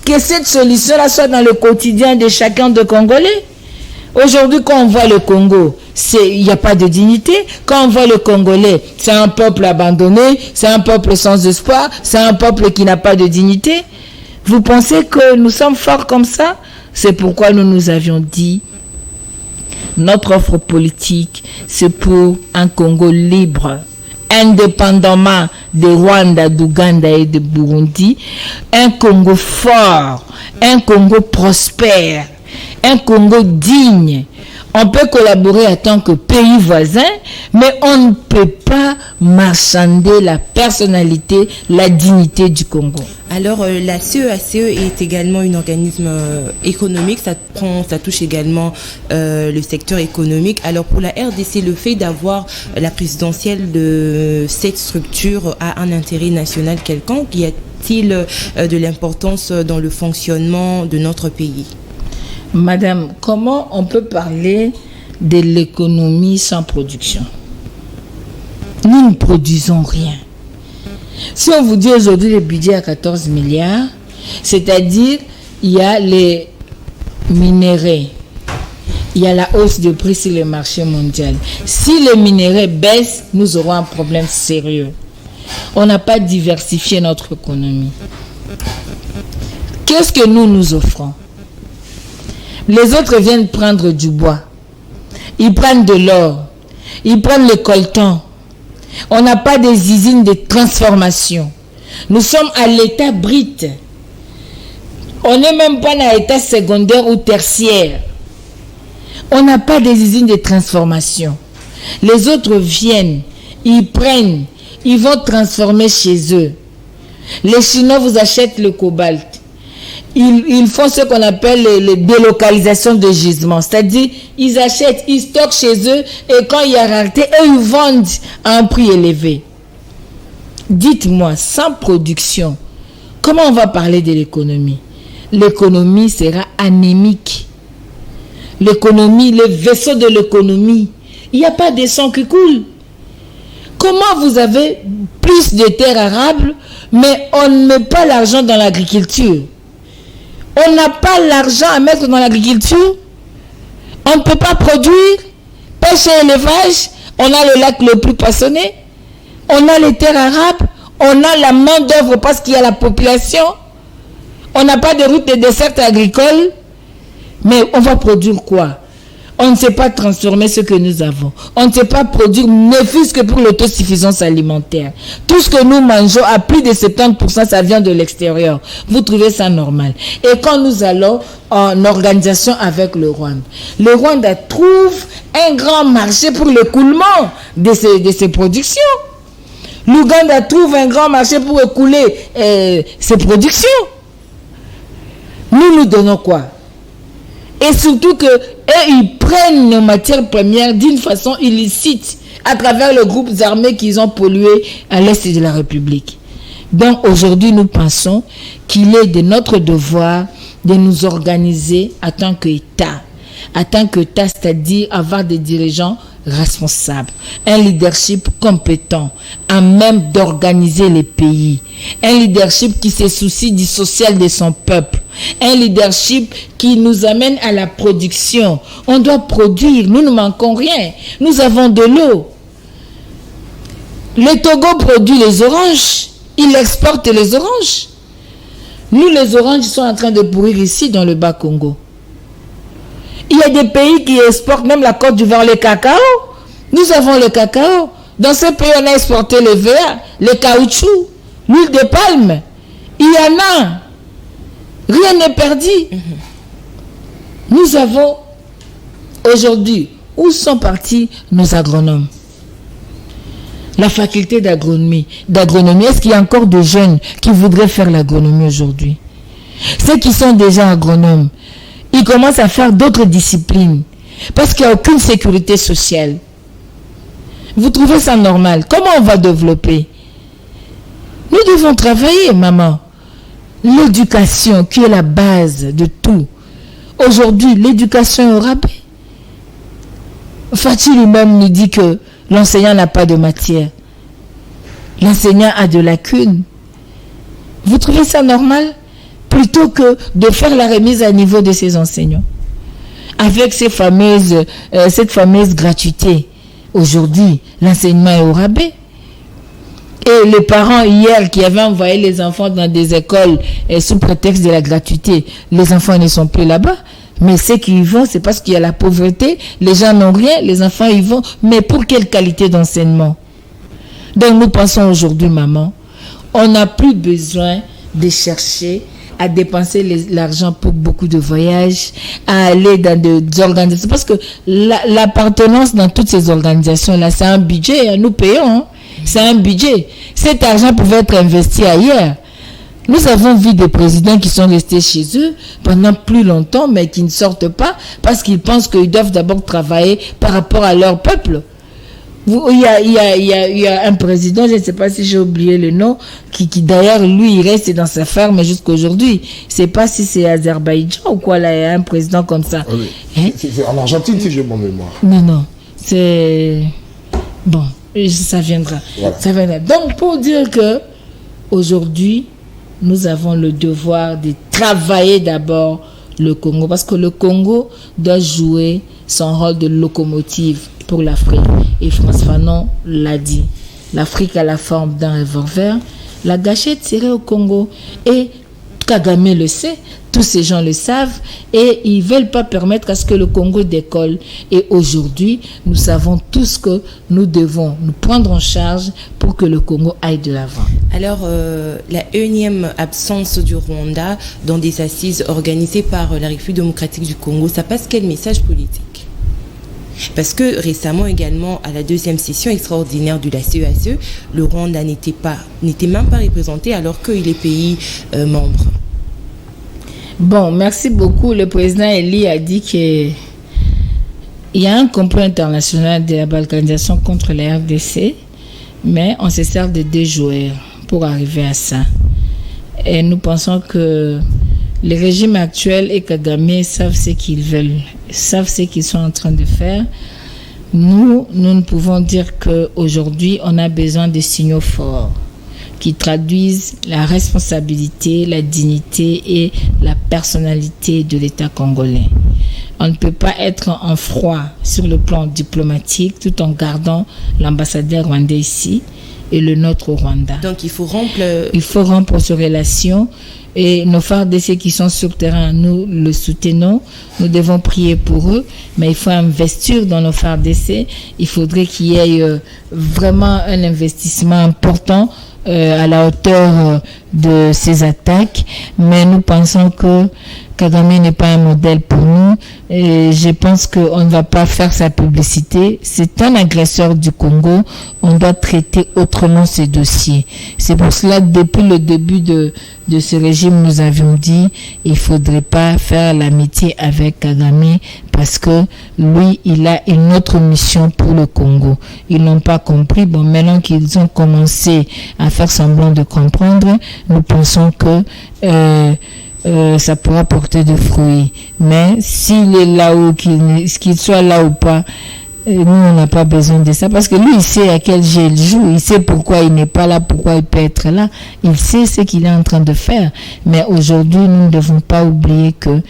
Que cette solution-là soit dans le quotidien de chacun de Congolais. Aujourd'hui, quand on voit le Congo, il n'y a pas de dignité. Quand on voit le Congolais, c'est un peuple abandonné, c'est un peuple sans espoir, c'est un peuple qui n'a pas de dignité. Vous pensez que nous sommes forts comme ça? C'est pourquoi nous avions dit, notre offre politique, c'est pour un Congo libre, indépendamment de Rwanda, d'Ouganda et de Burundi, un Congo fort, un Congo prospère, un Congo digne. On peut collaborer en tant que pays voisin, mais on ne peut pas marchander la personnalité, la dignité du Congo. Alors, la CEACE est également un organisme économique, ça touche également le secteur économique. Alors, pour la RDC, le fait d'avoir la présidentielle de cette structure a un intérêt national quelconque? Y a-t-il de l'importance dans le fonctionnement de notre pays? Madame, comment on peut parler de l'économie sans production? Nous ne produisons rien. Si on vous dit aujourd'hui le budget à 14 milliards, c'est-à-dire il y a les minéraux, il y a la hausse de prix sur le marché mondial. Si les minéraux baissent, nous aurons un problème sérieux. On n'a pas diversifié notre économie. Qu'est-ce que nous offrons? Les autres viennent prendre du bois. Ils prennent de l'or. Ils prennent le coltan. On n'a pas des usines de transformation. Nous sommes à l'état brut. On n'est même pas à l'état secondaire ou tertiaire. On n'a pas des usines de transformation. Les autres viennent, ils prennent, ils vont transformer chez eux. Les Chinois vous achètent le cobalt. Ils font ce qu'on appelle les délocalisations de gisements. C'est-à-dire, ils achètent, ils stockent chez eux et quand il y a rareté, eux, ils vendent à un prix élevé. dites-moi, sans production, comment on va parler de l'économie? L'économie sera anémique. L'économie, le vaisseau de l'économie, il n'y a pas de sang qui coule. Comment vous avez plus de terres arables, mais on ne met pas l'argent dans l'agriculture? On n'a pas l'argent à mettre dans l'agriculture. On ne peut pas produire. Pêche et élevage, on a le lac le plus poissonné. On a les terres arables. On a la main d'œuvre parce qu'il y a la population. On n'a pas de route de dessert agricole. Mais on va produire quoi? On ne sait pas transformer ce que nous avons. On ne sait pas produire, ne fût-ce que pour l'autosuffisance alimentaire. Tout ce que nous mangeons, à plus de 70%, ça vient de l'extérieur. Vous trouvez ça normal? Et quand nous allons en organisation avec le Rwanda trouve un grand marché pour l'écoulement de ces productions. L'Ouganda trouve un grand marché pour écouler ses productions. Nous donnons quoi? Et surtout que ils prennent nos matières premières d'une façon illicite à travers les groupes armés qu'ils ont pollués à l'est de la République. Donc aujourd'hui, nous pensons qu'il est de notre devoir de nous organiser en tant qu'État. En tant qu'État, c'est-à-dire avoir des dirigeants responsables, un leadership compétent, à même d'organiser les pays, un leadership qui se soucie du social de son peuple, un leadership qui nous amène à la production. On doit produire, nous ne manquons rien, nous avons de l'eau. Le Togo produit les oranges, il exporte les oranges. Nous, les oranges sont en train de pourrir ici dans le Bas-Congo. Il y a des pays qui exportent, même la Côte d'Ivoire, le cacao. Nous avons le cacao. Dans ce pays, on a exporté le verre, le caoutchouc, l'huile de palme. Il y en a. Rien n'est perdu. Nous avons aujourd'hui, où sont partis nos agronomes? La faculté d'agronomie. Est-ce qu'il y a encore des jeunes qui voudraient faire l'agronomie aujourd'hui? Ceux qui sont déjà agronomes, ils commencent à faire d'autres disciplines parce qu'il n'y a aucune sécurité sociale. Vous trouvez ça normal? Comment on va développer? Nous devons travailler, maman. L'éducation qui est la base de tout. Aujourd'hui, l'éducation est au rabais. Fatih lui-même nous dit que l'enseignant n'a pas de matière. L'enseignant a de lacunes. Vous trouvez ça normal? Plutôt que de faire la remise à niveau de ses enseignants. Avec cette fameuse gratuité. Aujourd'hui, l'enseignement est au rabais. Et les parents hier qui avaient envoyé les enfants dans des écoles sous prétexte de la gratuité, les enfants ne sont plus là-bas. Mais ceux qui y vont, c'est parce qu'il y a la pauvreté, les gens n'ont rien, les enfants y vont. Mais pour quelle qualité d'enseignement? Donc nous pensons aujourd'hui, maman, on n'a plus besoin de chercher à dépenser l'argent pour beaucoup de voyages, à aller dans des organisations. Parce que l'appartenance dans toutes ces organisations-là, c'est un budget, nous payons. Hein? C'est un budget. Cet argent pouvait être investi ailleurs. Nous avons vu des présidents qui sont restés chez eux pendant plus longtemps, mais qui ne sortent pas parce qu'ils pensent qu'ils doivent d'abord travailler par rapport à leur peuple. Il y a un président, je ne sais pas si j'ai oublié le nom, qui d'ailleurs, lui, il reste dans sa ferme jusqu'à aujourd'hui. Je ne sais pas si c'est Azerbaïdjan ou quoi, là, il y a un président comme ça. Oui. Hein? C'est en Argentine, si j'ai mon mémoire. Non, c'est... Bon, ça viendra. Voilà. Ça viendra. Donc, pour dire que aujourd'hui, nous avons le devoir de travailler d'abord le Congo, parce que le Congo doit jouer son rôle de locomotive pour l'Afrique. Et Frantz Fanon l'a dit. L'Afrique a la forme d'un revolver. La gâchette serait au Congo. Et Kagame le sait, tous ces gens le savent, et ils ne veulent pas permettre à ce que le Congo décolle. Et aujourd'hui, nous savons tous que nous devons nous prendre en charge pour que le Congo aille de l'avant. Alors, la énième absence du Rwanda dans des assises organisées par la République démocratique du Congo, ça passe quel message politique? Parce que récemment également, à la deuxième session extraordinaire de la CEAC, le Rwanda n'était même pas représenté alors qu'il est pays membre. Bon, merci beaucoup. Le président Eli a dit qu'il y a un complot international de la balkanisation contre la RDC Mais on se sert de 2 joueurs pour arriver à ça. Et nous pensons que le régime actuel et Kagame savent ce qu'ils veulent, savent ce qu'ils sont en train de faire. Nous ne pouvons dire qu'aujourd'hui, on a besoin de signaux forts qui traduisent la responsabilité, la dignité et la personnalité de l'État congolais. On ne peut pas être en froid sur le plan diplomatique tout en gardant l'ambassadeur rwandais ici et le nôtre au Rwanda. Donc il faut rompre ces relations. Et nos FARDC qui sont sur terrain, nous le soutenons, nous devons prier pour eux, mais il faut investir dans nos FARDC. Il faudrait qu'il y ait vraiment un investissement important à la hauteur de ces attaques, mais nous pensons que Kagame n'est pas un modèle pour nous et je pense qu'on ne va pas faire sa publicité. C'est un agresseur du Congo, on doit traiter autrement ces dossiers. C'est pour cela que depuis le début de ce régime, nous avions dit il faudrait pas faire l'amitié avec Kagame parce que lui, il a une autre mission pour le Congo. Ils n'ont pas compris. Bon, maintenant qu'ils ont commencé à faire semblant de comprendre, nous pensons que ça pourra porter de fruits. Mais s'il est là ou qu'il soit là ou pas, nous, on n'a pas besoin de ça parce que lui, il sait à quel jeu il joue, il sait pourquoi il n'est pas là, pourquoi il peut être là, il sait ce qu'il est en train de faire. Mais aujourd'hui, nous ne devons pas oublier que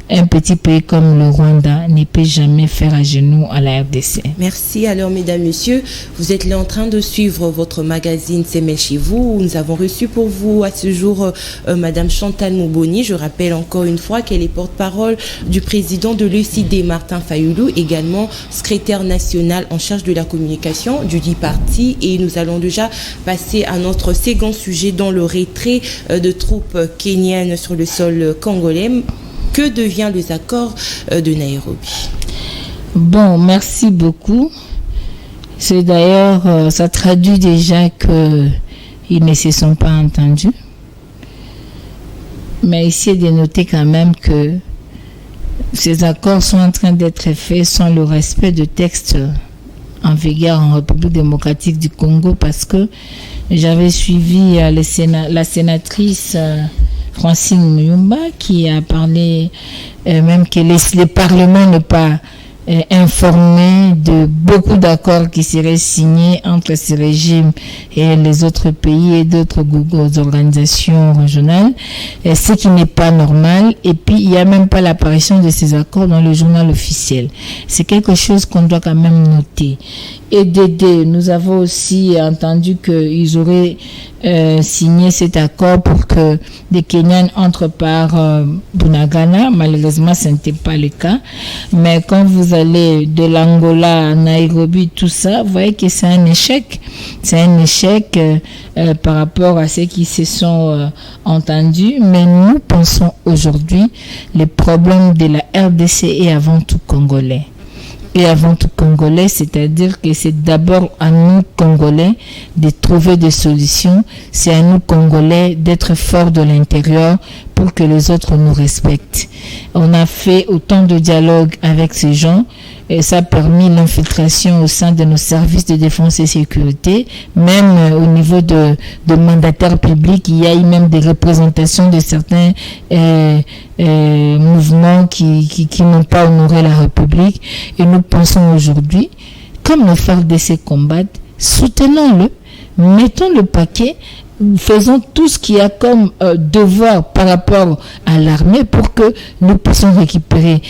un petit pays comme le Rwanda ne peut jamais faire à genoux à la RDC. Merci. Alors, mesdames, messieurs, vous êtes là en train de suivre votre magazine Semel chez vous. Nous avons reçu pour vous à ce jour Madame Chantal Mouboni. Je rappelle encore une fois qu'elle est porte-parole du président de l'ECD, Martin Fayoulou, également secrétaire national en charge de la communication du dit parti. Et nous allons déjà passer à notre second sujet dans le retrait de troupes kenyanes sur le sol congolais. Que devient les accords de Nairobi? Bon, merci beaucoup. C'est d'ailleurs, ça traduit déjà qu'ils ne se sont pas entendus. Mais ici, il est de noter quand même que ces accords sont en train d'être faits sans le respect de textes en vigueur en République démocratique du Congo parce que j'avais suivi la sénatrice Francine Muyumba qui a parlé même que le Parlement n'est pas informé de beaucoup d'accords qui seraient signés entre ce régime et les autres pays et d'autres organisations régionales, ce qui n'est pas normal. Et puis, il n'y a même pas l'apparition de ces accords dans le journal officiel. C'est quelque chose qu'on doit quand même noter. Et nous avons aussi entendu qu'ils auraient signé cet accord pour que des Kenyans entrent par Bunagana. Malheureusement, ce n'était pas le cas. Mais quand vous allez de l'Angola à Nairobi, tout ça, vous voyez que c'est un échec. C'est un échec par rapport à ceux qui se sont entendus. Mais nous pensons aujourd'hui, le problème de la RDC est avant tout congolais. Et avant tout congolais, c'est-à-dire que c'est d'abord à nous Congolais de trouver des solutions, c'est à nous Congolais d'être forts de l'intérieur pour que les autres nous respectent. On a fait autant de dialogues avec ces gens et ça a permis l'infiltration au sein de nos services de défense et sécurité, même au niveau de mandataires publics, il y a eu même des représentations de certains mouvements qui n'ont pas honoré la République. Et nous pensons aujourd'hui, comme nos FARDC combattent, soutenons-le, mettons le paquet, faisons tout ce qu'il y a comme devoir par rapport à l'armée pour que nous puissions récupérer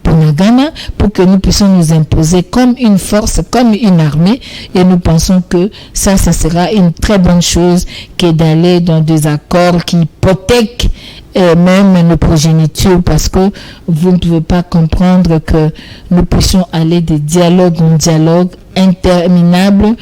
Bunagana, pour que nous puissions nous imposer comme une force, comme une armée. Et nous pensons que ça sera une très bonne chose que d'aller dans des accords qui hypothèquent même nos progénitures, parce que vous ne pouvez pas comprendre que nous puissions aller de dialogue en dialogue interminable,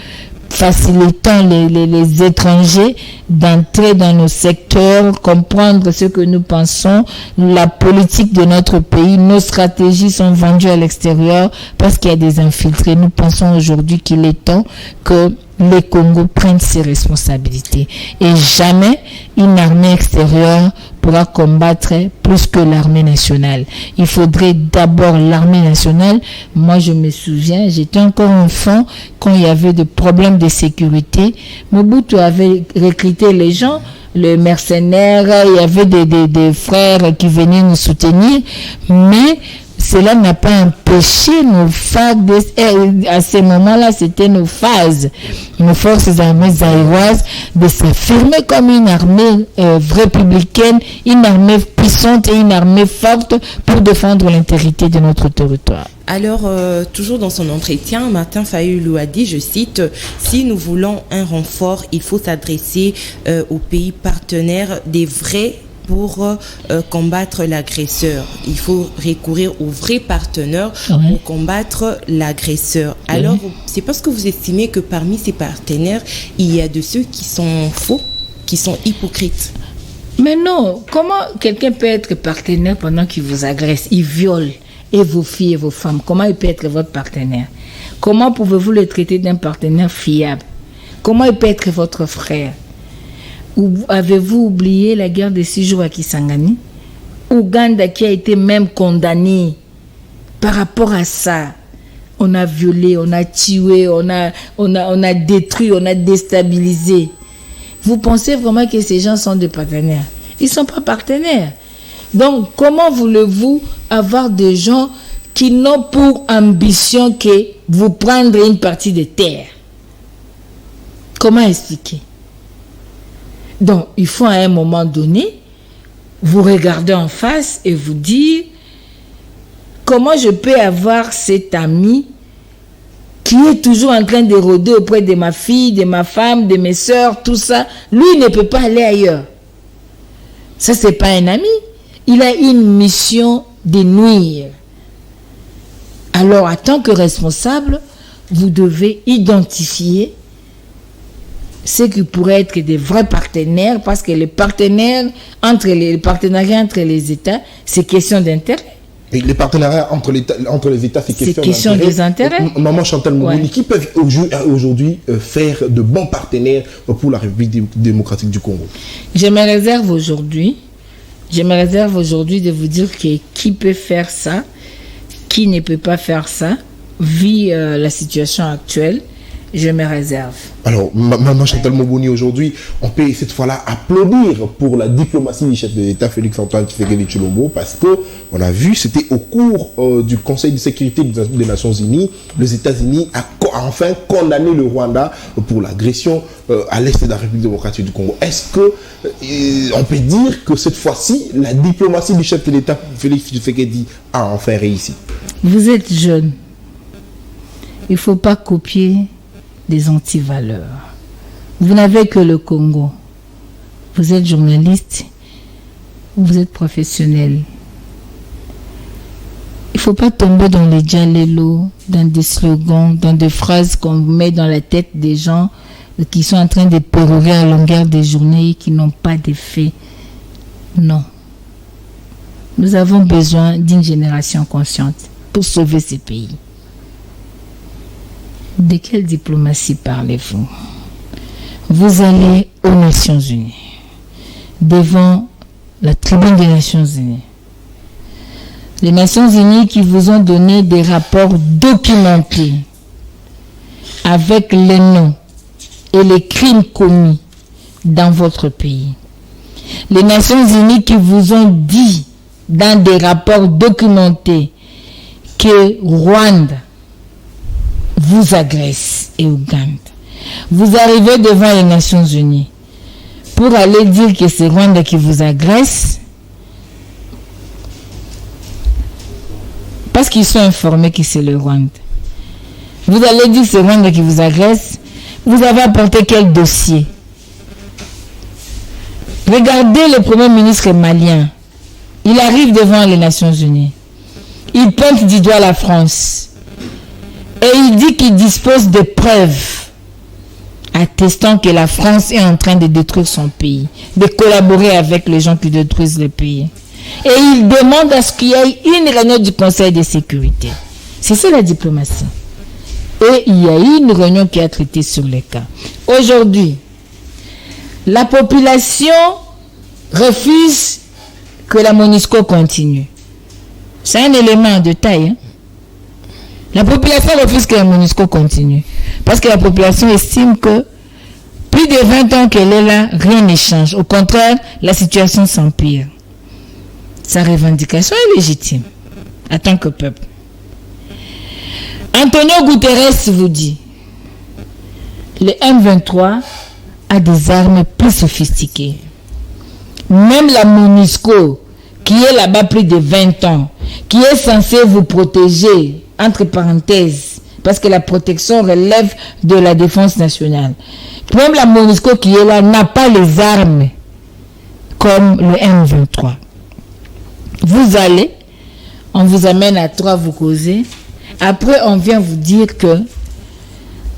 facilitant les étrangers d'entrer dans nos secteurs, comprendre ce que nous pensons, la politique de notre pays, nos stratégies sont vendues à l'extérieur parce qu'il y a des infiltrés. Nous pensons aujourd'hui qu'il est temps que les Congos prennent ses responsabilités et jamais une armée extérieure pourra combattre plus que l'armée nationale. Il faudrait d'abord l'armée nationale. Moi, je me souviens, j'étais encore enfant quand il y avait des problèmes de sécurité. Mobutu avait recruté les gens, les mercenaires, il y avait des frères qui venaient nous soutenir, mais cela n'a pas empêché nos phases, à ce moment-là, c'était nos phases, nos forces armées zaïroises, de s'affirmer comme une armée républicaine, une armée puissante et une armée forte pour défendre l'intégrité de notre territoire. Alors, toujours dans son entretien, Martin Fayulu a dit, je cite, « Si nous voulons un renfort, il faut s'adresser aux pays partenaires des vrais pour combattre l'agresseur. Il faut recourir aux vrais partenaires pour combattre l'agresseur. » Alors, c'est parce que vous estimez que parmi ces partenaires, il y a de ceux qui sont faux, qui sont hypocrites. Mais non, comment quelqu'un peut être partenaire pendant qu'il vous agresse, il viole et vos filles et vos femmes? Comment il peut être votre partenaire? Comment pouvez-vous le traiter d'un partenaire fiable? Comment il peut être votre frère? Ou avez-vous oublié la guerre de 6 jours à Kisangani? Ouganda qui a été même condamné par rapport à ça. On a violé, on a tué, on a détruit, on a déstabilisé. Vous pensez vraiment que ces gens sont des partenaires? Ils ne sont pas partenaires. Donc, comment voulez-vous avoir des gens qui n'ont pour ambition que vous prendre une partie de terre? Comment expliquer? Donc, il faut à un moment donné, vous regarder en face et vous dire comment je peux avoir cet ami qui est toujours en train de rôder auprès de ma fille, de ma femme, de mes soeurs, tout ça. Lui, il ne peut pas aller ailleurs. Ça, c'est pas un ami. Il a une mission de nuire. Alors, en tant que responsable, vous devez identifier ce qui pourrait être des vrais partenaires, parce que les partenariats entre les États, c'est question d'intérêt. Et les partenariats entre les États, c'est question des intérêts. Maman Chantal Moubouni, qui peuvent aujourd'hui faire de bons partenaires pour la République démocratique du Congo? Je me réserve aujourd'hui de vous dire qui peut faire ça, qui ne peut pas faire ça, vu la situation actuelle. Je me réserve. Alors, Maman Chantal Moubouni, aujourd'hui, on peut cette fois-là applaudir pour la diplomatie du chef de l'État, Félix-Antoine Tshisekedi Tshilombo, parce qu'on a vu, c'était au cours du Conseil de sécurité des Nations Unies, les États-Unis ont enfin condamné le Rwanda pour l'agression à l'est de la République démocratique du Congo. Est-ce que on peut dire que cette fois-ci, la diplomatie du chef de l'État, Félix Tshisekedi, a enfin réussi? Vous êtes jeune. Il ne faut pas copier des antivaleurs. Vous n'avez que le Congo. Vous êtes journaliste, vous êtes professionnel. Il ne faut pas tomber dans les djalélos, dans des slogans, dans des phrases qu'on met dans la tête des gens qui sont en train de pérorer à longueur des journées, qui n'ont pas d'effet. Non. Nous avons besoin d'une génération consciente pour sauver ces pays. De quelle diplomatie parlez-vous? Vous allez aux Nations Unies, devant la tribune des Nations Unies. Les Nations Unies qui vous ont donné des rapports documentés avec les noms et les crimes commis dans votre pays. Les Nations Unies qui vous ont dit dans des rapports documentés que Rwanda vous agresse et Ouganda. Vous arrivez devant les Nations Unies pour aller dire que c'est Rwanda qui vous agresse parce qu'ils sont informés que c'est le Rwanda. Vous allez dire que c'est Rwanda qui vous agresse. Vous avez apporté quel dossier? Regardez le Premier ministre malien. Il arrive devant les Nations Unies. Il pointe du doigt la France. Et il dit qu'il dispose de preuves attestant que la France est en train de détruire son pays, de collaborer avec les gens qui détruisent le pays. Et il demande à ce qu'il y ait une réunion du Conseil de sécurité. C'est ça la diplomatie. Et il y a eu une réunion qui a traité sur les cas. Aujourd'hui, la population refuse que la MONUSCO continue. C'est un élément de taille. Hein? La population refuse que la MONUSCO continue. Parce que la population estime que plus de 20 ans qu'elle est là, rien ne change. Au contraire, la situation s'empire. Sa revendication est légitime en tant que peuple. Antonio Guterres vous dit, le M23 a des armes plus sophistiquées. Même la MONUSCO, qui est là-bas plus de 20 ans, qui est censée vous protéger, entre parenthèses, parce que la protection relève de la défense nationale. Même la MONUSCO qui est là n'a pas les armes comme le M23. Vous allez, on vous amène à 3 vous causer. Après, on vient vous dire que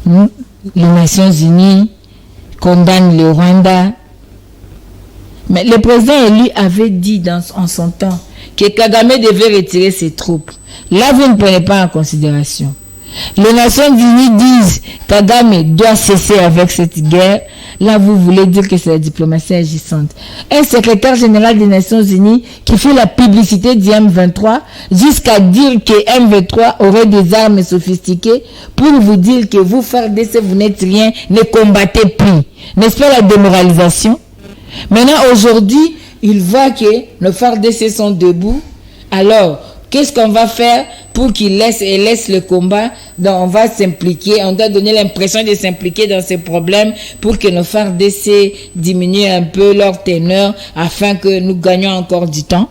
les Nations Unies condamnent le Rwanda. Mais le président élu avait dit en son temps que Kagame devait retirer ses troupes. Là, vous ne prenez pas en considération. Les Nations Unies disent que Kagame doit cesser avec cette guerre. Là, vous voulez dire que c'est la diplomatie agissante. Un secrétaire général des Nations Unies qui fait la publicité du M23 jusqu'à dire que M23 aurait des armes sophistiquées pour vous dire que vous, FARDC, vous n'êtes rien, ne combattez plus. N'est-ce pas la démoralisation? Maintenant, aujourd'hui, il voit que nos FARDC sont debout. Alors, qu'est-ce qu'on va faire pour qu'ils laissent le combat? Donc, on va s'impliquer, on doit donner l'impression de s'impliquer dans ces problèmes pour que nos FARDC diminuent un peu leur teneur afin que nous gagnions encore du temps.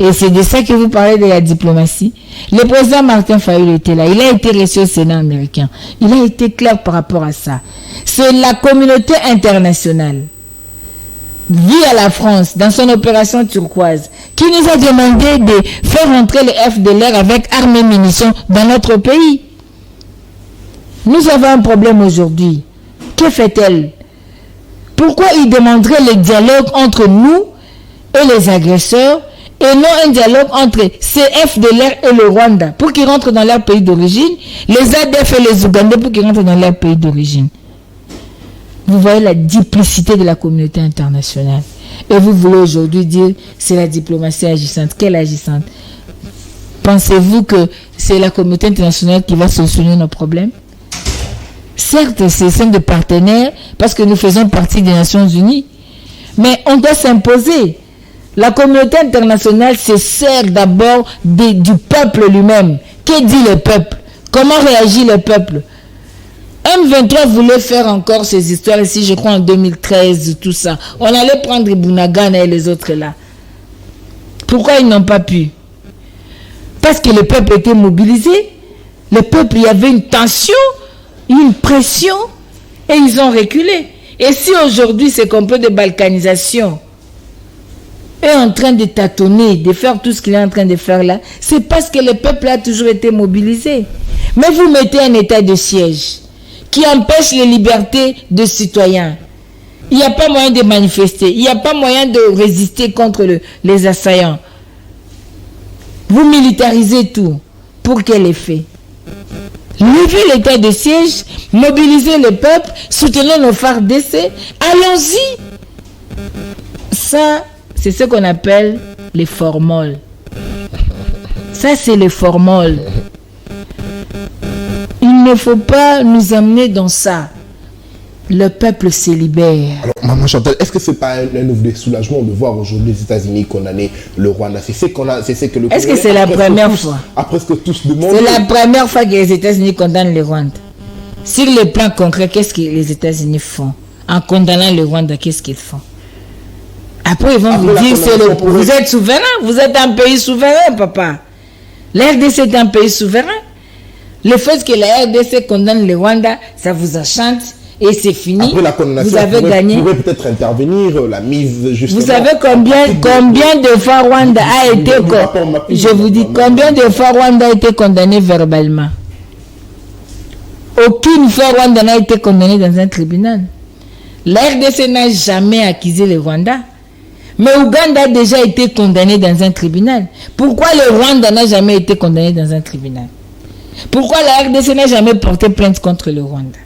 Et c'est de ça que vous parlez de la diplomatie. Le président Martin Fayulu était là. Il a été reçu au Sénat américain. Il a été clair par rapport à ça. C'est la communauté internationale, via la France, dans son opération turquoise, qui nous a demandé de faire entrer les FDLR avec armes et munitions dans notre pays. Nous avons un problème aujourd'hui. Que fait-elle? Pourquoi il demanderait le dialogue entre nous et les agresseurs et non un dialogue entre ces FDLR et le Rwanda pour qu'ils rentrent dans leur pays d'origine, les ADF et les Ougandais pour qu'ils rentrent dans leur pays d'origine? Vous voyez la duplicité de la communauté internationale. Et vous voulez aujourd'hui dire c'est la diplomatie agissante. Quelle agissante? Pensez-vous que c'est la communauté internationale qui va solutionner nos problèmes? Certes, c'est un des partenaires parce que nous faisons partie des Nations Unies. Mais on doit s'imposer. La communauté internationale se sert d'abord du peuple lui-même. Que dit le peuple? Comment réagit le peuple? M23 voulait faire encore ces histoires ici, je crois en 2013, tout ça. On allait prendre Bunagana et les autres là. Pourquoi ils n'ont pas pu? Parce que le peuple était mobilisé. Le peuple, il y avait une tension, une pression, et ils ont reculé. Et si aujourd'hui c'est qu'on peut de balkanisation est en train de tâtonner, de faire tout ce qu'il est en train de faire là, c'est parce que le peuple a toujours été mobilisé. Mais vous mettez un état de siège qui empêche les libertés de citoyens. Il n'y a pas moyen de manifester. Il n'y a pas moyen de résister contre les assaillants. Vous militarisez tout. Pour quel effet? Levez l'état de siège, mobilisez le peuple, soutenez nos FARDC. Allons-y. Ça, c'est ce qu'on appelle les formoles. Ça, c'est les formoles. Il ne faut pas nous amener dans ça. Le peuple se libère. Alors, Maman Chantal, est-ce que ce n'est pas un ouf de soulagement de voir aujourd'hui les États-Unis condamner le Rwanda? C'est ce que le. Est-ce que c'est la première fois? Après ce que tous demandent. C'est la première fois que les États-Unis condamnent le Rwanda. Sur le plan concret, qu'est-ce que les États-Unis font? En condamnant le Rwanda, qu'est-ce qu'ils font? Après, ils vont vous dire, vous êtes souverain, vous êtes un pays souverain, papa. La RDC est un pays souverain. Le fait que la RDC condamne le Rwanda, ça vous enchante et c'est fini. Après la condamnation, vous avez gagné. Vous pourrez peut-être intervenir, la mise justement. Vous savez combien de fois Rwanda a été, je vous dis, combien de fois Rwanda a été condamné verbalement? Aucune fois Rwanda n'a été condamné dans un tribunal. La RDC n'a jamais accusé le Rwanda. Mais Ouganda a déjà été condamné dans un tribunal. Pourquoi le Rwanda n'a jamais été condamné dans un tribunal? Pourquoi la RDC n'a jamais porté plainte contre le Rwanda?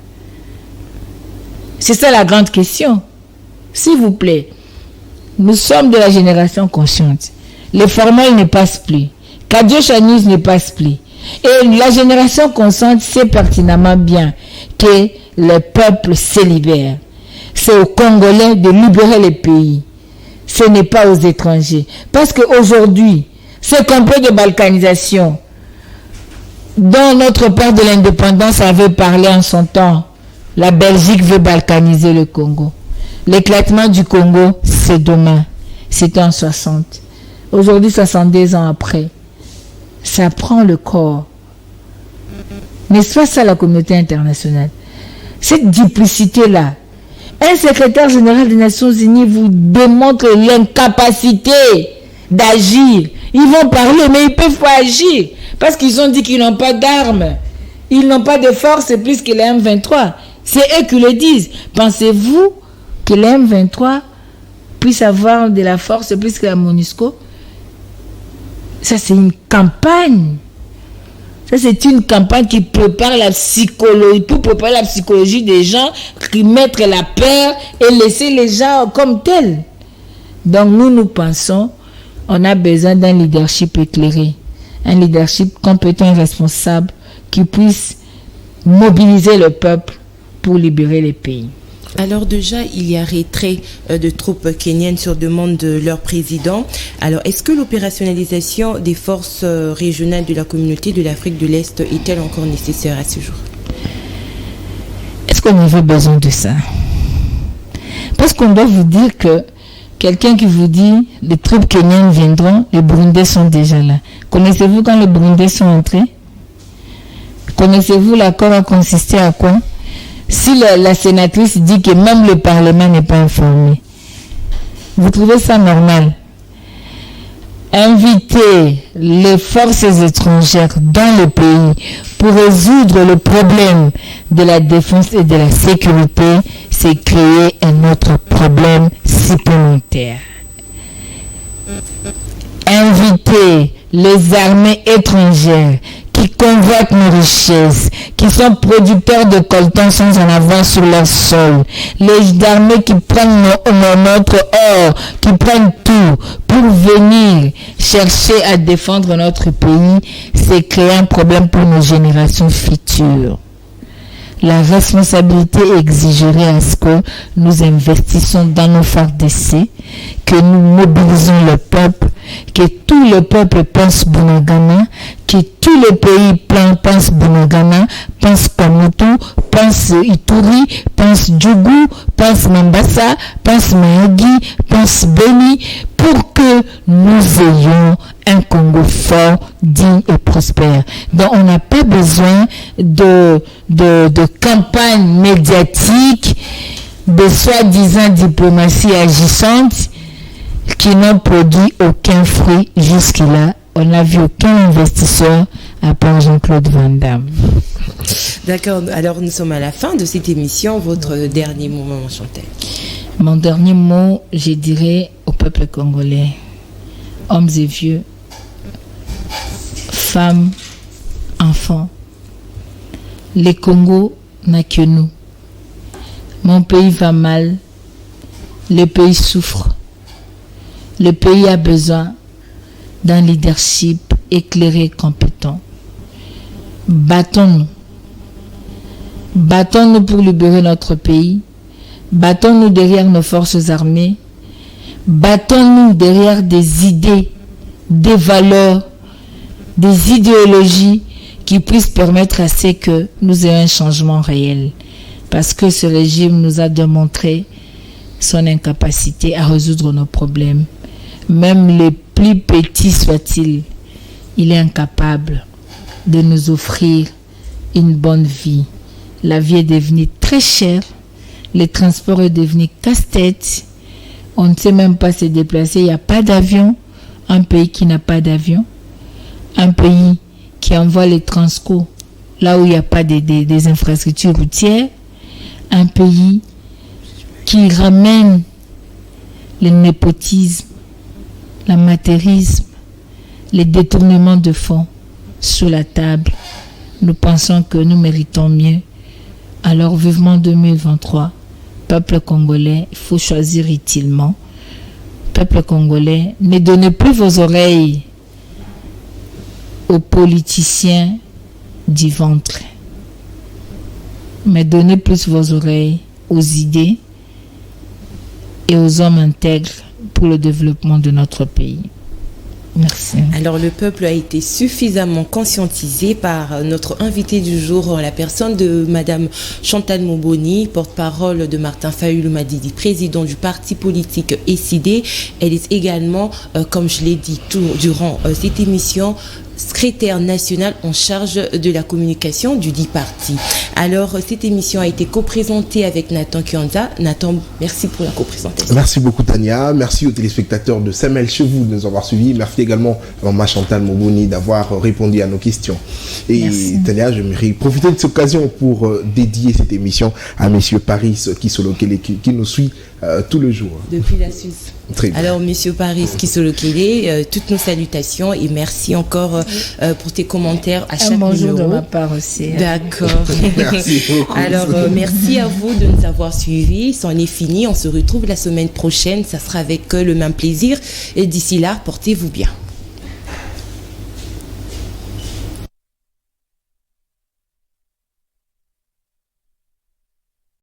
C'est ça la grande question. S'il vous plaît, Nous sommes de la génération consciente. Les formels ne passent plus. Kadio Chanus ne passe plus. Et la génération consciente sait pertinemment bien que le peuple se libère. C'est aux Congolais de libérer les pays. Ce n'est pas aux étrangers. Parce qu'aujourd'hui, ce complot de balkanisation dont notre père de l'indépendance avait parlé en son temps, la Belgique veut balkaniser le Congo. L'éclatement du Congo, c'est demain. C'était en 60. Aujourd'hui, 62 ans après, ça prend le corps. N'est-ce pas ça la communauté internationale? Cette duplicité-là. Un secrétaire général des Nations Unies vous démontre l'incapacité d'agir. Ils vont parler, mais ils ne peuvent pas agir. Parce qu'ils ont dit qu'ils n'ont pas d'armes. Ils n'ont pas de force plus que les M23. C'est eux qui le disent. Pensez-vous que les M23 puissent avoir de la force plus que la MONUSCO? Ça, c'est une campagne. Ça, c'est une campagne qui prépare la psychologie, pour préparer la psychologie des gens, qui mettre la peur et laisser les gens comme tels. Donc, nous pensons, on a besoin d'un leadership éclairé, un leadership compétent et responsable qui puisse mobiliser le peuple pour libérer les pays. Alors déjà, il y a retrait de troupes kenyanes sur demande de leur président. Alors, est-ce que l'opérationnalisation des forces régionales de la communauté de l'Afrique de l'Est est-elle encore nécessaire à ce jour? Est-ce qu'on avait besoin de ça? Parce qu'on doit vous dire que quelqu'un qui vous dit les troupes kenyanes viendront, les Burundais sont déjà là. Connaissez-vous quand les Burundais sont entrés? Connaissez-vous l'accord a consisté à quoi? Si la sénatrice dit que même le Parlement n'est pas informé, vous trouvez ça normal? Inviter les forces étrangères dans le pays pour résoudre le problème de la défense et de la sécurité, c'est créer un autre problème supplémentaire. Inviter les armées étrangères qui convoitent nos richesses, qui sont producteurs de coltan sans en avoir sur leur sol, les armées qui prennent notre or, qui prennent tout pour venir chercher à défendre notre pays, c'est créer un problème pour nos générations futures. La responsabilité exigerait à ce que nous investissions dans nos FARDC, que nous mobilisons le peuple, que tout le peuple pense Bunagana, que tout le pays pense Bunagana, pense Pamoto, pense Ituri, pense Djougou, pense Mambasa, pense Mahagi, pense Beni, pour que nous ayons un Congo fort, digne et prospère. Donc on n'a pas besoin de campagne médiatique, de soi-disant diplomatie agissante qui n'ont produit aucun fruit jusque-là. On n'a vu aucun investisseur à part Jean-Claude Van Damme. D'accord, alors nous sommes à la fin de cette émission. Votre dernier mot, Maman Chantal? Mon dernier mot, je dirais au peuple congolais, hommes et vieux, femmes, enfants, le Congo n'a que nous. Mon pays va mal, le pays souffre, le pays a besoin d'un leadership éclairé et compétent. Battons-nous. Battons-nous pour libérer notre pays. Battons-nous derrière nos forces armées. Battons-nous derrière des idées, des valeurs, des idéologies qui puissent permettre à ce que nous ayons un changement réel. Parce que ce régime nous a démontré son incapacité à résoudre nos problèmes. Même les plus petits soient-ils, il est incapable de nous offrir une bonne vie. La vie est devenue très chère. Le transport est devenu casse-tête. On ne sait même pas se déplacer. Il n'y a pas d'avion. Un pays qui n'a pas d'avion. Un pays qui envoie les transco là où il n'y a pas des infrastructures routières. Un pays qui ramène le népotisme, l'amateurisme, les détournements de fonds sur la table. Nous pensons que nous méritons mieux. Alors vivement 2023, peuple congolais, il faut choisir utilement peuple congolais, ne donnez plus vos oreilles aux politiciens du ventre, mais donnez plus vos oreilles aux idées et aux hommes intègres pour le développement de notre pays. Merci. Alors le peuple a été suffisamment conscientisé par notre invité du jour, la personne de Madame Chantal Momboni, porte-parole de Martin Fayulu Madidi, président du parti politique SID. Elle est également, comme je l'ai dit durant cette émission, secrétaire national en charge de la communication du dit parti. Alors, cette émission a été co-présentée avec Nathan Kionza. Nathan, merci pour la co-présentation. Merci beaucoup, Tania. Merci aux téléspectateurs de SEMEL chez vous de nous avoir suivis. Merci également à Maman Chantal Momboni d'avoir répondu à nos questions. Et merci. Tania, j'aimerais profiter de cette occasion pour dédier cette émission à Monsieur Paris qui nous suit tout le jour. Depuis la Suisse. Très bien. Alors, Monsieur Paris Kisolokele, toutes nos salutations et merci encore pour tes commentaires à chaque bonjour numéro. De ma part aussi. D'accord. Merci beaucoup. Alors, merci à vous de nous avoir suivis. C'en est fini. On se retrouve la semaine prochaine. Ça sera avec le même plaisir. Et d'ici là, portez-vous bien.